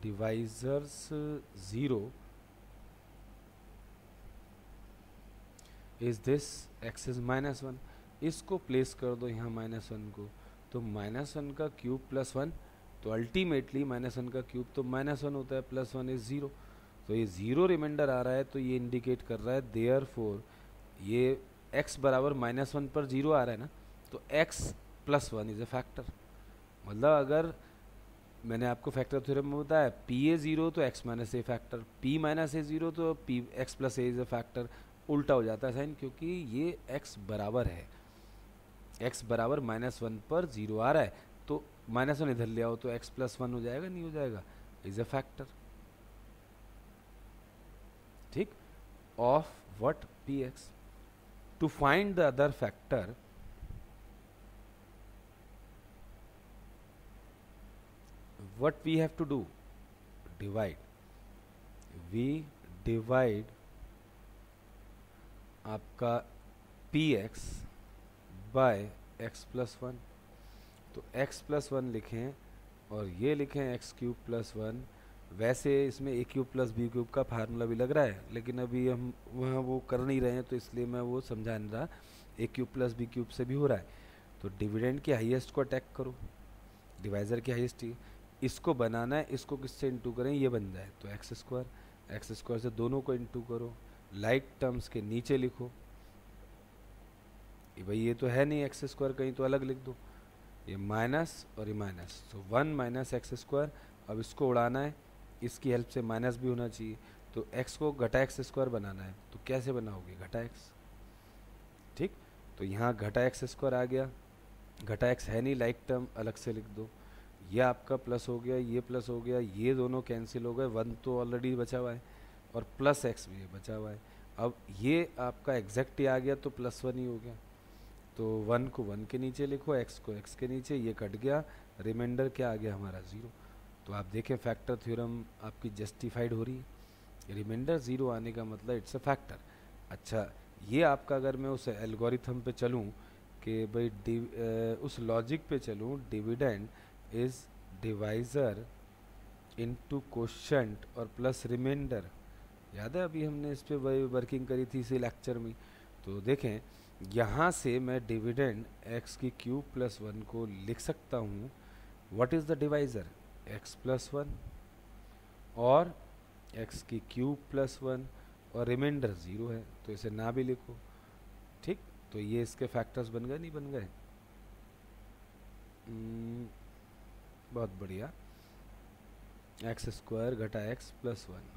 divisors 0 is this x is -1। इसको प्लेस कर दो यहाँ -1 को, तो -1 का क्यूब +1, तो अल्टीमेटली -1 का क्यूब तो -1 होता है, +1 इज 0। तो ये 0 रिमाइंडर आ रहा है, तो ये इंडिकेट कर रहा है देयरफॉर ये x बराबर -1 पर 0 आ रहा है ना, तो x+1 इज ए फैक्टर। मतलब अगर मैंने आपको फैक्टर थ्योरम में बताया p ए 0 तो x माइनस ए फैक्टर, p माइनस ए 0 तो p x+a is a factor. उल्टा हो जाता है साइन, क्योंकि ये x बराबर है, x बराबर -1 पर 0 आ रहा है, तो -1 इधर ले आओ तो x+1 हो जाएगा, नहीं हो जाएगा? Is a factor. ठीक। Of what? px। To find the other factor, what we have to do? Divide. We divide आपका px बाय x+1। तो x+1 लिखें और ये लिखें x³ + 1। वैसे इसमें a³ + b³ का फार्मूला भी लग रहा है, लेकिन अभी हम वहाँ वो कर नहीं रहे हैं, तो इसलिए मैं वो समझा नहीं रहा। a³ + b³ से भी हो रहा है। तो डिविडेंड के हाईएस्ट को अटैक करो, डिवाइजर के हाईएस्ट ही इसको बनाना है। इसको किससे इंटू करें? ये बन जाए तो x² से दोनों को इंटू करो, लाइक टर्म्स के नीचे लिखो। भाई ये तो है नहीं x², कहीं तो अलग लिख दो। ये माइनस और ये माइनस, तो 1 - x²। अब इसको उड़ाना है, इसकी हेल्प से माइनस भी होना चाहिए, तो x को घटा x² बनाना है। तो कैसे बनाओगे? घटा x। ठीक। तो यहाँ घटा x² आ गया, घटा x है नहीं, लाइक टर्म अलग से लिख दो। ये आपका प्लस हो गया, ये प्लस हो गया, ये दोनों कैंसिल हो गए, 1 तो ऑलरेडी बचा हुआ है और प्लस x भी बचा हुआ है। अब ये आपका एग्जैक्ट ही आ गया तो +1 ही हो गया। तो 1 को 1 के नीचे लिखो, x को x के नीचे, ये कट गया, रिमाइंडर क्या आ गया हमारा? 0। तो आप देखें फैक्टर थ्योरम आपकी जस्टिफाइड हो रही है। रिमाइंडर 0 आने का मतलब इट्स अ फैक्टर। अच्छा, ये आपका अगर मैं उस एल्गोरिथम पे चलूँ कि भाई उस लॉजिक पे चलूँ, dividend is divisor into quotient और प्लस रिमाइंडर। याद है अभी हमने इस पे वर्किंग करी थी इसी लेक्चर में। तो देखें यहाँ से मैं डिविडेंड x³ + 1 को लिख सकता हूँ। What is the divisor? X plus one और एक्स की क्यूब प्लस वन और रिमाइंडर ज़ीरो है, तो इसे ना भी लिखो। ठीक, तो ये इसके फैक्टर्स बन गए, नहीं बन गए? बहुत बढ़िया। एक्स स्क्वायर घटा एक्स प्लस वन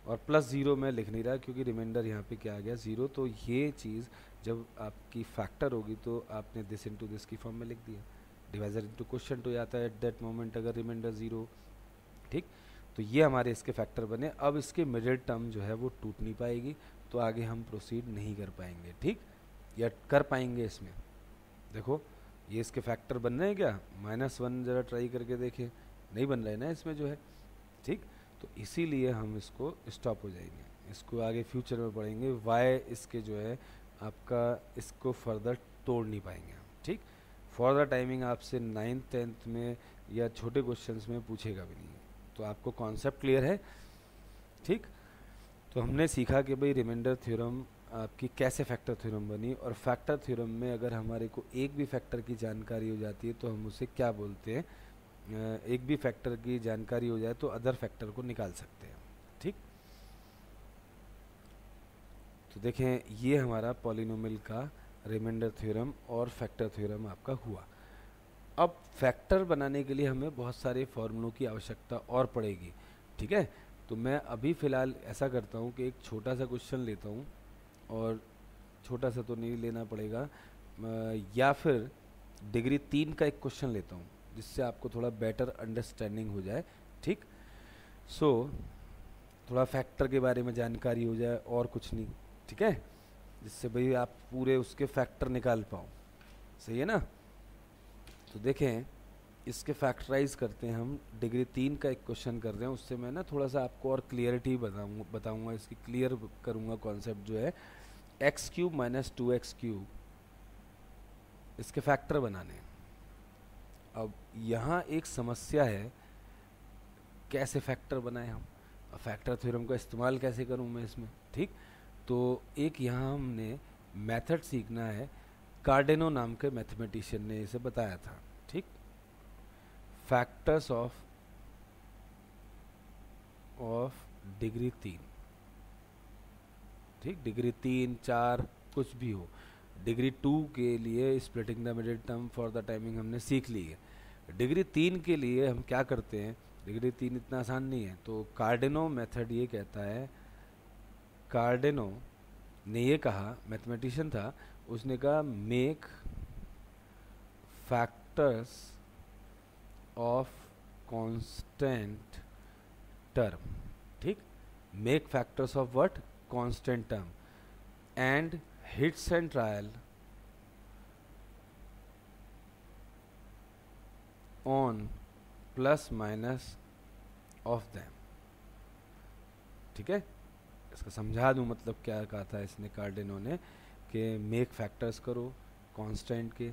और प्लस ज़ीरो मैं लिख नहीं रहा क्योंकि रिमाइंडर यहाँ पे क्या आ गया, ज़ीरो। तो ये चीज़ जब आपकी फैक्टर होगी तो आपने दिस इनटू दिस की फॉर्म में लिख दिया, डिवाइजर इनटू क्वेश्चन टू जाता है एट दैट मोमेंट अगर रिमाइंडर ज़ीरो। ठीक, तो ये हमारे इसके फैक्टर बने। अब इसके मिडिल टर्म जो है वो टूट नहीं पाएगी, तो आगे हम प्रोसीड नहीं कर पाएंगे। ठीक, या कर पाएंगे इसमें? देखो ये इसके फैक्टर बन रहे हैं क्या? माइनस वन ज़रा ट्राई करके देखें, नहीं बन रहे ना इसमें जो है। ठीक, तो इसीलिए हम इसको स्टॉप हो जाएंगे, इसको आगे फ्यूचर में पढ़ेंगे। वाई इसके जो है आपका इसको फर्दर तोड़ नहीं पाएंगे हम। ठीक, फॉर द टाइमिंग आपसे 9th 10th में या छोटे क्वेश्चंस में पूछेगा भी नहीं, तो आपको कॉन्सेप्ट क्लियर है। ठीक, तो हमने सीखा कि भाई रिमाइंडर थ्योरम आपकी कैसे फैक्टर थ्योरम बनी, और फैक्टर थ्योरम में अगर हमारे को एक भी फैक्टर की जानकारी हो जाती है तो हम उसे क्या बोलते हैं, एक भी फैक्टर की जानकारी हो जाए तो अदर फैक्टर को निकाल सकते हैं। ठीक, तो देखें ये हमारा पॉलिनोमियल का रिमाइंडर थ्योरम और फैक्टर थ्योरम आपका हुआ। अब फैक्टर बनाने के लिए हमें बहुत सारे फॉर्मूलों की आवश्यकता और पड़ेगी। ठीक है, तो मैं अभी फ़िलहाल ऐसा करता हूँ कि एक छोटा सा क्वेश्चन लेता हूँ, और छोटा सा तो नहीं लेना पड़ेगा, या फिर डिग्री 3 का एक क्वेश्चन लेता हूँ जिससे आपको थोड़ा बेटर अंडरस्टैंडिंग हो जाए। ठीक, सो थोड़ा फैक्टर के बारे में जानकारी हो जाए और कुछ नहीं। ठीक है, जिससे भाई आप पूरे उसके फैक्टर निकाल पाओ। सही है ना? तो देखें इसके फैक्टराइज करते हैं हम। डिग्री 3 का एक क्वेश्चन कर रहे हैं, उससे मैं ना थोड़ा सा आपको और क्लियरिटी बताऊंगा, इसकी क्लियर करूंगा कॉन्सेप्ट जो है। X cube minus 2x cube इसके फैक्टर बनाने हैं। अब यहाँ एक समस्या है, कैसे फैक्टर बनाए हम, फैक्टर थ्योरम का इस्तेमाल कैसे करूँ मैं इसमें। ठीक, तो एक यहाँ हमने मेथड सीखना है, कार्डेनो नाम के मैथमेटिशियन ने इसे बताया था। ठीक, फैक्टर्स ऑफ डिग्री 3। ठीक, डिग्री 3 4 कुछ भी हो। डिग्री 2 के लिए splitting the middle term for the timing हमने सीख ली है। डिग्री 3 के लिए हम क्या करते हैं, डिग्री 3 इतना आसान नहीं है, तो कार्डेनो मेथड ये कहता है, कार्डेनो ने ये कहा, मैथमेटिशियन था, उसने कहा make factors of constant term. ठीक, make factors of what, constant term, and hits and trial on plus minus of them. ठीक है, इसका समझा दूं मतलब क्या कहा था इसने, कार्डेनो ने, कि मेक फैक्टर्स करो कांस्टेंट के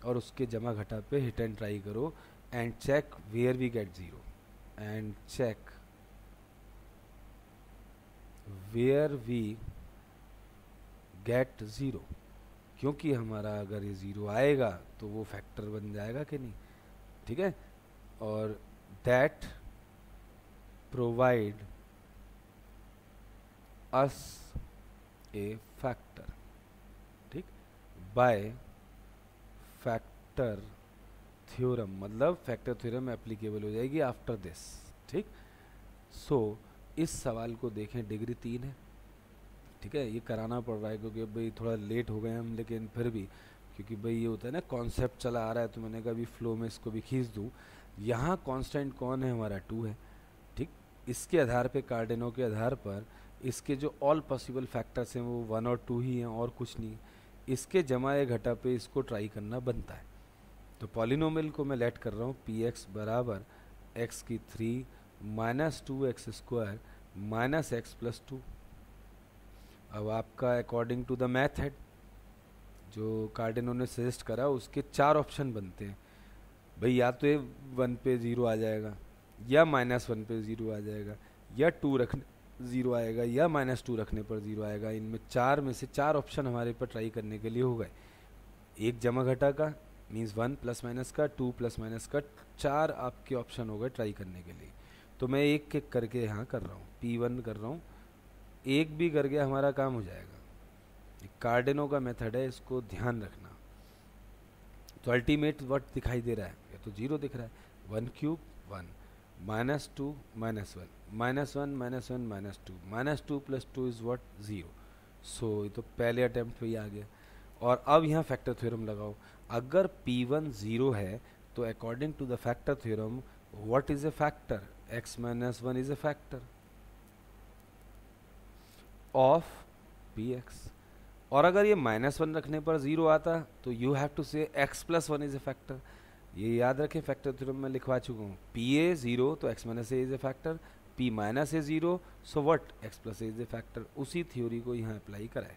और उसके जमा घटा पे हिट एंड ट्राई करो, and check where we get zero, and check where we get zero, क्योंकि हमारा अगर ये ज़ीरो आएगा तो वो फैक्टर बन जाएगा कि नहीं। ठीक है, और that provide us A factor. ठीक, बाय फैक्टर थ्योरम, मतलब फैक्टर थ्योरम एप्लीकेबल हो जाएगी आफ्टर दिस। ठीक, सो इस सवाल को देखें, डिग्री 3 है। ठीक है, ये कराना पड़ रहा है क्योंकि भाई थोड़ा लेट हो गए हम, लेकिन फिर भी क्योंकि भाई ये होता है ना कॉन्सेप्ट चला आ रहा है, तो मैंने कहा अभी फ्लो में इसको भी खींच दूँ। यहाँ कांस्टेंट कौन है हमारा, 2 है। ठीक, इसके आधार पे, कार्डेनो के आधार पर इसके जो ऑल पॉसिबल फैक्टर्स हैं वो 1 और 2 ही हैं और कुछ नहीं। इसके जमा या घटा पे इसको ट्राई करना बनता है। तो पॉलिनोमियल को मैं लेट कर रहा हूँ पी एक्स बराबर एक्स की 3 minus 2x square minus x plus 2। अब आपका अकॉर्डिंग टू द मैथड जो कार्डेनो ने सजेस्ट करा, उसके 4 ऑप्शन बनते हैं भाई, या तो ये 1 पे 0 आ जाएगा, या -1 पे 0 आ जाएगा, या 2 रखने 0 आएगा, या -2 रखने पर 0 आएगा। इनमें 4 में से 4 ऑप्शन हमारे पर ट्राई करने के लिए हो गए। एक जमा घटा का, मीन्स 1 प्लस माइनस का, 2 प्लस माइनस का, 4 आपके ऑप्शन हो गए ट्राई करने के लिए। तो मैं एक एक करके यहाँ कर रहा हूँ, P1 कर रहा हूँ, एक भी कर गया हमारा काम हो जाएगा। कार्डिनो का मेथड है, इसको ध्यान रखना। तो अल्टीमेट व्हाट दिखाई दे रहा है, या तो 0 दिख रहा है। 1 क्यूब 1, -2 -1, -1 -1 -2, -2 + 2 इज व्हाट 0। सो ये तो पहले अटेम्प्ट पे ही आ गया। और अब यहाँ फैक्टर थ्योरम लगाओ। अगर P1 0 है तो according to the factor theorem what is a factor, x - 1 is a factor of Px। और अगर ये -1 रखने पर 0 आता तो you have to say x + 1 is a factor. ये याद रखें, फैक्टर थ्योरम में लिखवा चुका हूँ। Pa 0 तो x - a is a factor, P - a 0 so what x + a is a factor. उसी थ्योरी को यहाँ अप्लाई कराए।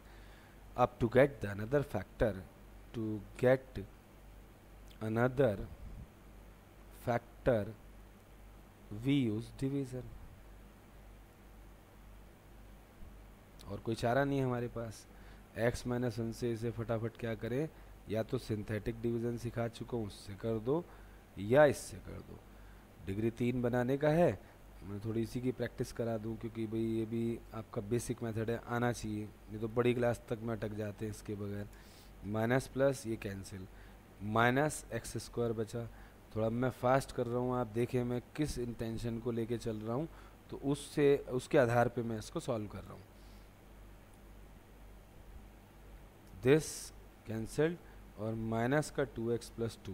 अब to get the another factor, to get another factor we use division. और कोई चारा नहीं है हमारे पास। x - 1 से इसे फटाफट क्या करें, या तो सिंथेटिक डिवीज़न सिखा चुका हूँ उससे कर दो, या इससे कर दो। डिग्री 3 बनाने का है, मैं थोड़ी इसी की प्रैक्टिस करा दूँ, क्योंकि भाई ये भी आपका बेसिक मेथड है, आना चाहिए। नहीं तो बड़ी क्लास तक में अटक जाते हैं इसके बगैर। माइनस प्लस ये कैंसिल, -x² बचा। थोड़ा मैं फास्ट कर रहा हूँ, आप देखें मैं किस इंटेंशन को लेके चल रहा हूँ, तो उससे उसके आधार पे मैं इसको सॉल्व कर रहा हूँ। दिस कैंसल्ड और माइनस का 2x + 2,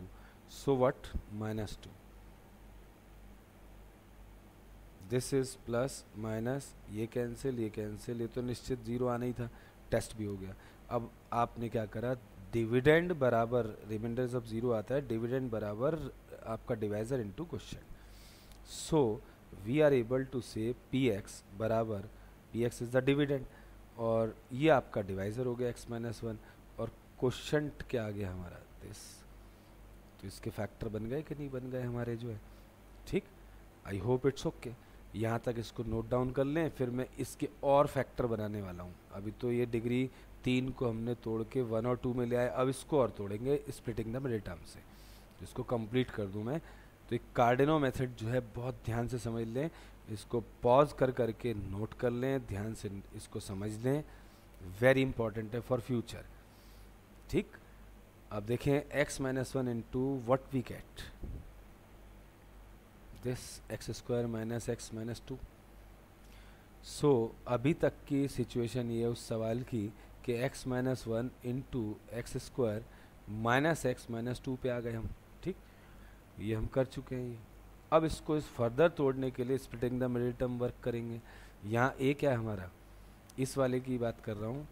so what -2। This is plus minus, ये कैंसिल ये कैंसिल, ये तो निश्चित 0 आना ही था, टेस्ट भी हो गया। अब आपने क्या करा, डिविडेंड बराबर रिमाइंडर जब 0 आता है, डिविडेंड बराबर आपका divisor into question. So we are able to say Px बराबर, Px इज द डिविडेंड और ये आपका डिवाइजर हो गया x - 1, और क्वेश्चन क्या आ गया हमारा दिस। तो इसके फैक्टर बन गए कि नहीं बन गए हमारे जो है, ठीक। I hope it's okay. यहाँ तक इसको नोट डाउन कर लें, फिर मैं इसके और फैक्टर बनाने वाला हूँ। अभी तो ये डिग्री 3 को हमने तोड़ के 1 और 2 में ले आए, अब इसको और तोड़ेंगे स्प्लिटिंग द मिडिल टर्म से। इसको कंप्लीट कर दूँ मैं। तो एक कार्डिनो मेथड जो है बहुत ध्यान से समझ लें, इसको पॉज कर करके नोट कर लें, ध्यान से इसको समझ लें, वेरी इंपॉर्टेंट है फॉर फ्यूचर, ठीक। अब देखें x - 1 into what we get, this x² - x - 2। So अभी तक की सिचुएशन ये उस सवाल की कि x - 1 इंटू x² -x - 2 पे आ गए हम, ठीक। ये हम कर चुके हैं ये। अब इसको इस फर्दर तोड़ने के लिए splitting the middle term work करेंगे। यहाँ a क्या है हमारा, इस वाले की बात कर रहा हूँ,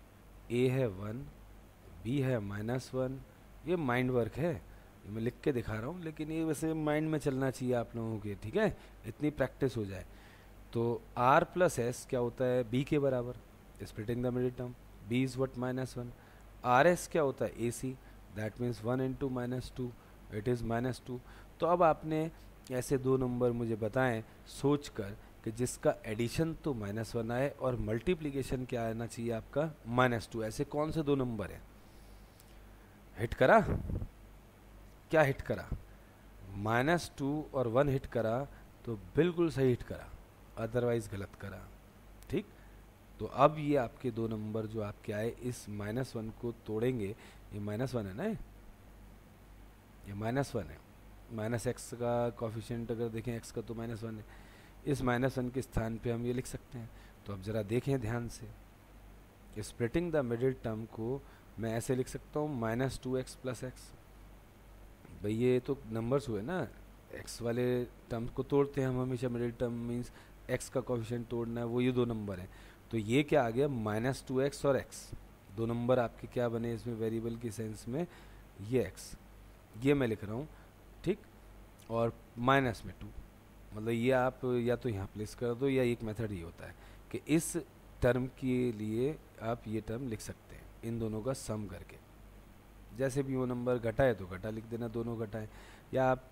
a है 1, b है -1। ये माइंड वर्क है, ये मैं लिख के दिखा रहा हूँ, लेकिन ये वैसे माइंड में चलना चाहिए आप लोगों के, ठीक है, इतनी प्रैक्टिस हो जाए। तो r + s क्या होता है b के बराबर, splitting the middle term, b is what -1। rs क्या होता है ac, that means 1 into -2, it is -2। तो अब आपने ऐसे दो नंबर मुझे बताएं सोच कर कि जिसका एडिशन तो -1 आए और मल्टीप्लिकेशन क्या आना चाहिए आपका -2। ऐसे कौन से दो नंबर हैं, हिट करा, क्या हिट करा, -2 और 1 हिट करा तो बिल्कुल सही हिट करा, अदरवाइज गलत करा, ठीक। तो अब ये आपके दो नंबर जो आपके आए, इस -1 को तोड़ेंगे। ये -1 है ना, ये -1 है, -x का कॉफिशिएंट अगर देखें x का तो -1 है, इस -1 के स्थान पे हम ये लिख सकते हैं। तो अब ज़रा देखें ध्यान से, स्प्लिटिंग द मिडिल टर्म को मैं ऐसे लिख सकता हूँ -2x + x। भाई ये तो नंबर्स हुए ना, x वाले टर्म को तोड़ते हैं हम हमेशा, मिडिल टर्म मीन्स x का कॉफिशिएंट तोड़ना है, वो ये दो नंबर हैं। तो ये क्या आ गया, -2x और x, दो नंबर आपके क्या बने इसमें वेरिएबल की सेंस में, ये x, ये मैं लिख रहा हूँ, ठीक। और -2, मतलब ये आप या तो यहाँ प्लेस कर दो, या एक मेथड ये होता है कि इस टर्म के लिए आप ये टर्म लिख सकते हैं इन दोनों का सम करके। जैसे भी वो नंबर घटा है तो घटा लिख देना, दोनों घटाएं, या आप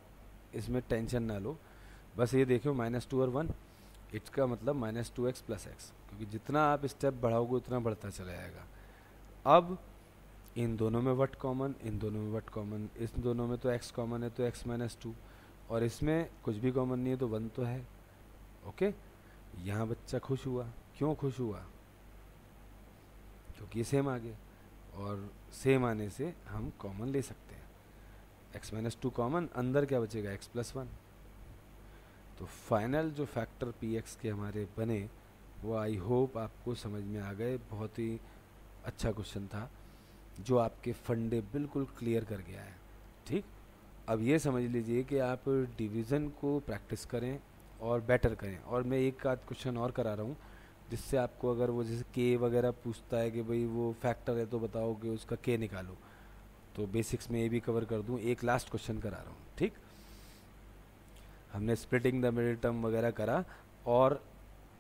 इसमें टेंशन ना लो, बस ये देखो -2 और 1, इसका मतलब -2x + x, क्योंकि जितना आप स्टेप बढ़ाओगे उतना बढ़ता चला जाएगा। अब इन दोनों में व्हाट कॉमन, इन दोनों में व्हाट कॉमन, इस दोनों में तो x कॉमन है तो x माइनस टू, और इसमें कुछ भी कॉमन नहीं है तो 1 तो है। ओके, यहाँ बच्चा खुश हुआ। क्यों खुश हुआ? क्योंकि सेम आ गया, और सेम आने से हम कॉमन ले सकते हैं। x माइनस टू कॉमन, अंदर क्या बचेगा? x plus one. तो फाइनल जो फैक्टर px के हमारे बने वो आई होप आपको समझ में आ गए। बहुत ही अच्छा क्वेश्चन था जो आपके फंडे बिल्कुल क्लियर कर गया है। ठीक, अब ये समझ लीजिए कि आप डिवीज़न को प्रैक्टिस करें और बेटर करें। और मैं एक आध क्वेश्चन और करा रहा हूँ जिससे आपको, अगर वो जैसे के वगैरह पूछता है कि भाई वो फैक्टर है तो बताओ कि उसका के निकालो, तो बेसिक्स में ये भी कवर कर दूँ। एक लास्ट क्वेश्चन करा रहा हूँ। ठीक, हमने स्प्लिटिंग द मिडिल टर्म वगैरह करा, और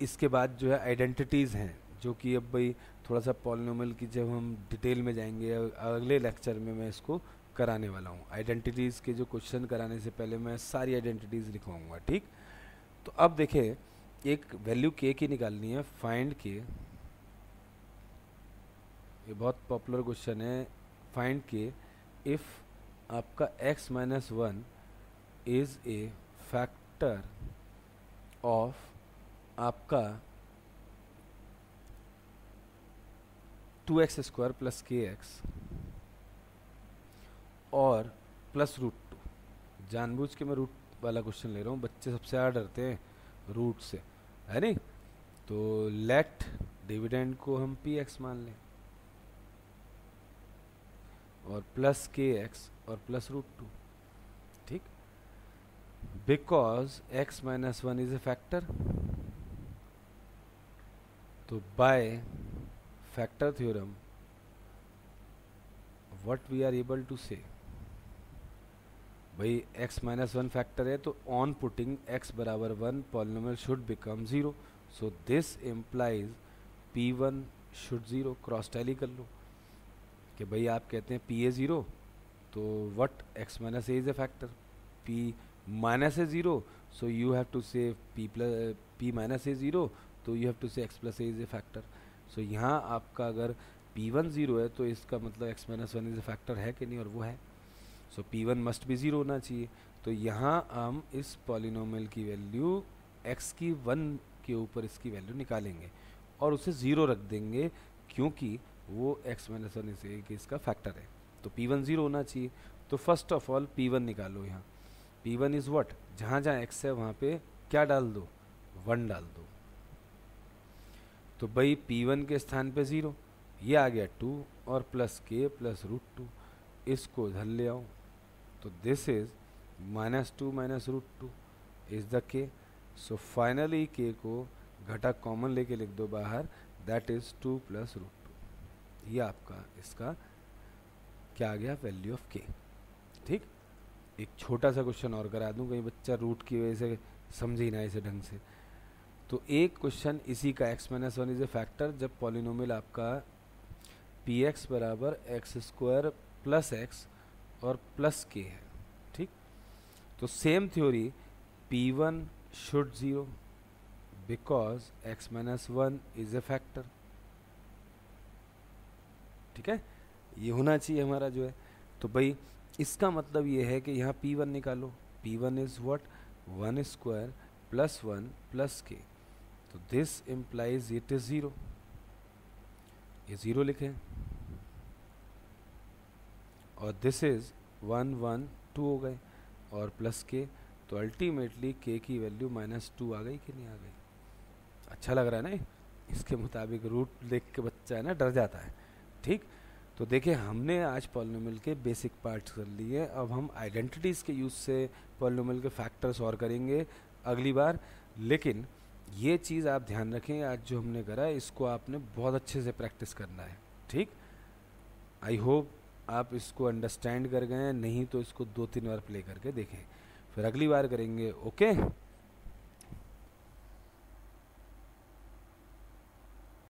इसके बाद जो है आइडेंटिटीज़ हैं, जो कि अब भाई थोड़ा सा पॉलिनोमियल की जब हम डिटेल में जाएंगे अगले लेक्चर में मैं इसको कराने वाला हूँ। आइडेंटिटीज़ के जो क्वेश्चन कराने से पहले मैं सारी आइडेंटिटीज़ लिखवाऊँगा। ठीक, तो अब देखें, एक वैल्यू के की निकालनी है, फाइंड के। ये बहुत पॉपुलर क्वेश्चन है। फाइंड के इफ़ आपका x minus one is a factor of आपका 2x square plus K X और प्लस रूट टू। जानबूझ के मैं रूट वाला क्वेश्चन ले रहा हूँ, बच्चे सबसे ज़्यादा डरते हैं रूट से, है नहीं? तो लेट डिविडेंड को हम px मान लें, और प्लस के एक्स और प्लस रूट टू। ठीक, because x minus one is a factor, तो by factor theorem what we are able to say, भाई x माइनस वन फैक्टर है तो ऑन पुटिंग x बराबर one polynomial should become zero. So this implies p1 should zero. Cross tally कर लो कि भाई आप कहते हैं p ए ज़ीरो, तो what x minus A is a factor, p minus A zero, so you have to say p minus A zero, तो you have to say x plus A is a factor. So यहाँ आपका अगर p1 ज़ीरो है तो इसका मतलब x minus one is a factor है कि नहीं, और वो है। सो p1 मस्ट भी ज़ीरो होना चाहिए। तो यहाँ हम इस पॉलिनोमियल की वैल्यू x की 1 के ऊपर इसकी वैल्यू निकालेंगे और उसे ज़ीरो रख देंगे, क्योंकि वो x माइनस वन इसे इसका फैक्टर है। तो p1 ज़ीरो होना चाहिए। तो फर्स्ट ऑफ ऑल p1 निकालो। यहाँ p1 इज़ व्हाट, जहाँ जहाँ x है वहाँ पे क्या डाल दो? 1 डाल दो। तो भाई p1 के स्थान पे ज़ीरो, ये आ गया 2 और प्लस के प्लस रूट टू, इसको इधर ले आओ। तो this is minus two minus root two is the K. So finally के को घटा कॉमन लेके लिख दो बाहर, that is 2 plus root two. ये आपका इसका क्या आ गया? वैल्यू ऑफ के। ठीक, एक छोटा सा क्वेश्चन और करा दूं, कहीं बच्चा रूट की वजह से समझे ही ना इसे ढंग से। तो एक क्वेश्चन इसी का, x minus one is a factor जब पॉलिनोमियल आपका पी एक्स बराबर एक्स स्क्वायर प्लस एक्स और प्लस के है। ठीक, तो same theory p1 should zero because x minus one is a factor. ठीक है, ये होना चाहिए हमारा जो है। तो भाई इसका मतलब ये है कि यहाँ p1 निकालो। p1 is what? 1 square plus one plus के। तो this implies it is zero. ये ज़ीरो लिखें, और दिस इज 1 1 2 हो गए और प्लस के। तो अल्टीमेटली के की वैल्यू -2 आ गई कि नहीं आ गई? अच्छा लग रहा है ना? इसके मुताबिक रूट देख के बच्चा है ना डर जाता है। ठीक, तो देखिए हमने आज पॉलिनोमियल के बेसिक पार्ट्स कर लिए। अब हम आइडेंटिटीज़ के यूज़ से पॉलिनोमियल के फैक्टर्स और करेंगे अगली बार। लेकिन ये चीज़ आप ध्यान रखें, आज जो हमने करा है इसको आपने बहुत अच्छे से प्रैक्टिस करना है। ठीक, आई होप आप इसको अंडरस्टैंड कर गए हैं, नहीं तो इसको 2-3 बार प्ले करके देखें, फिर अगली बार करेंगे। ओके।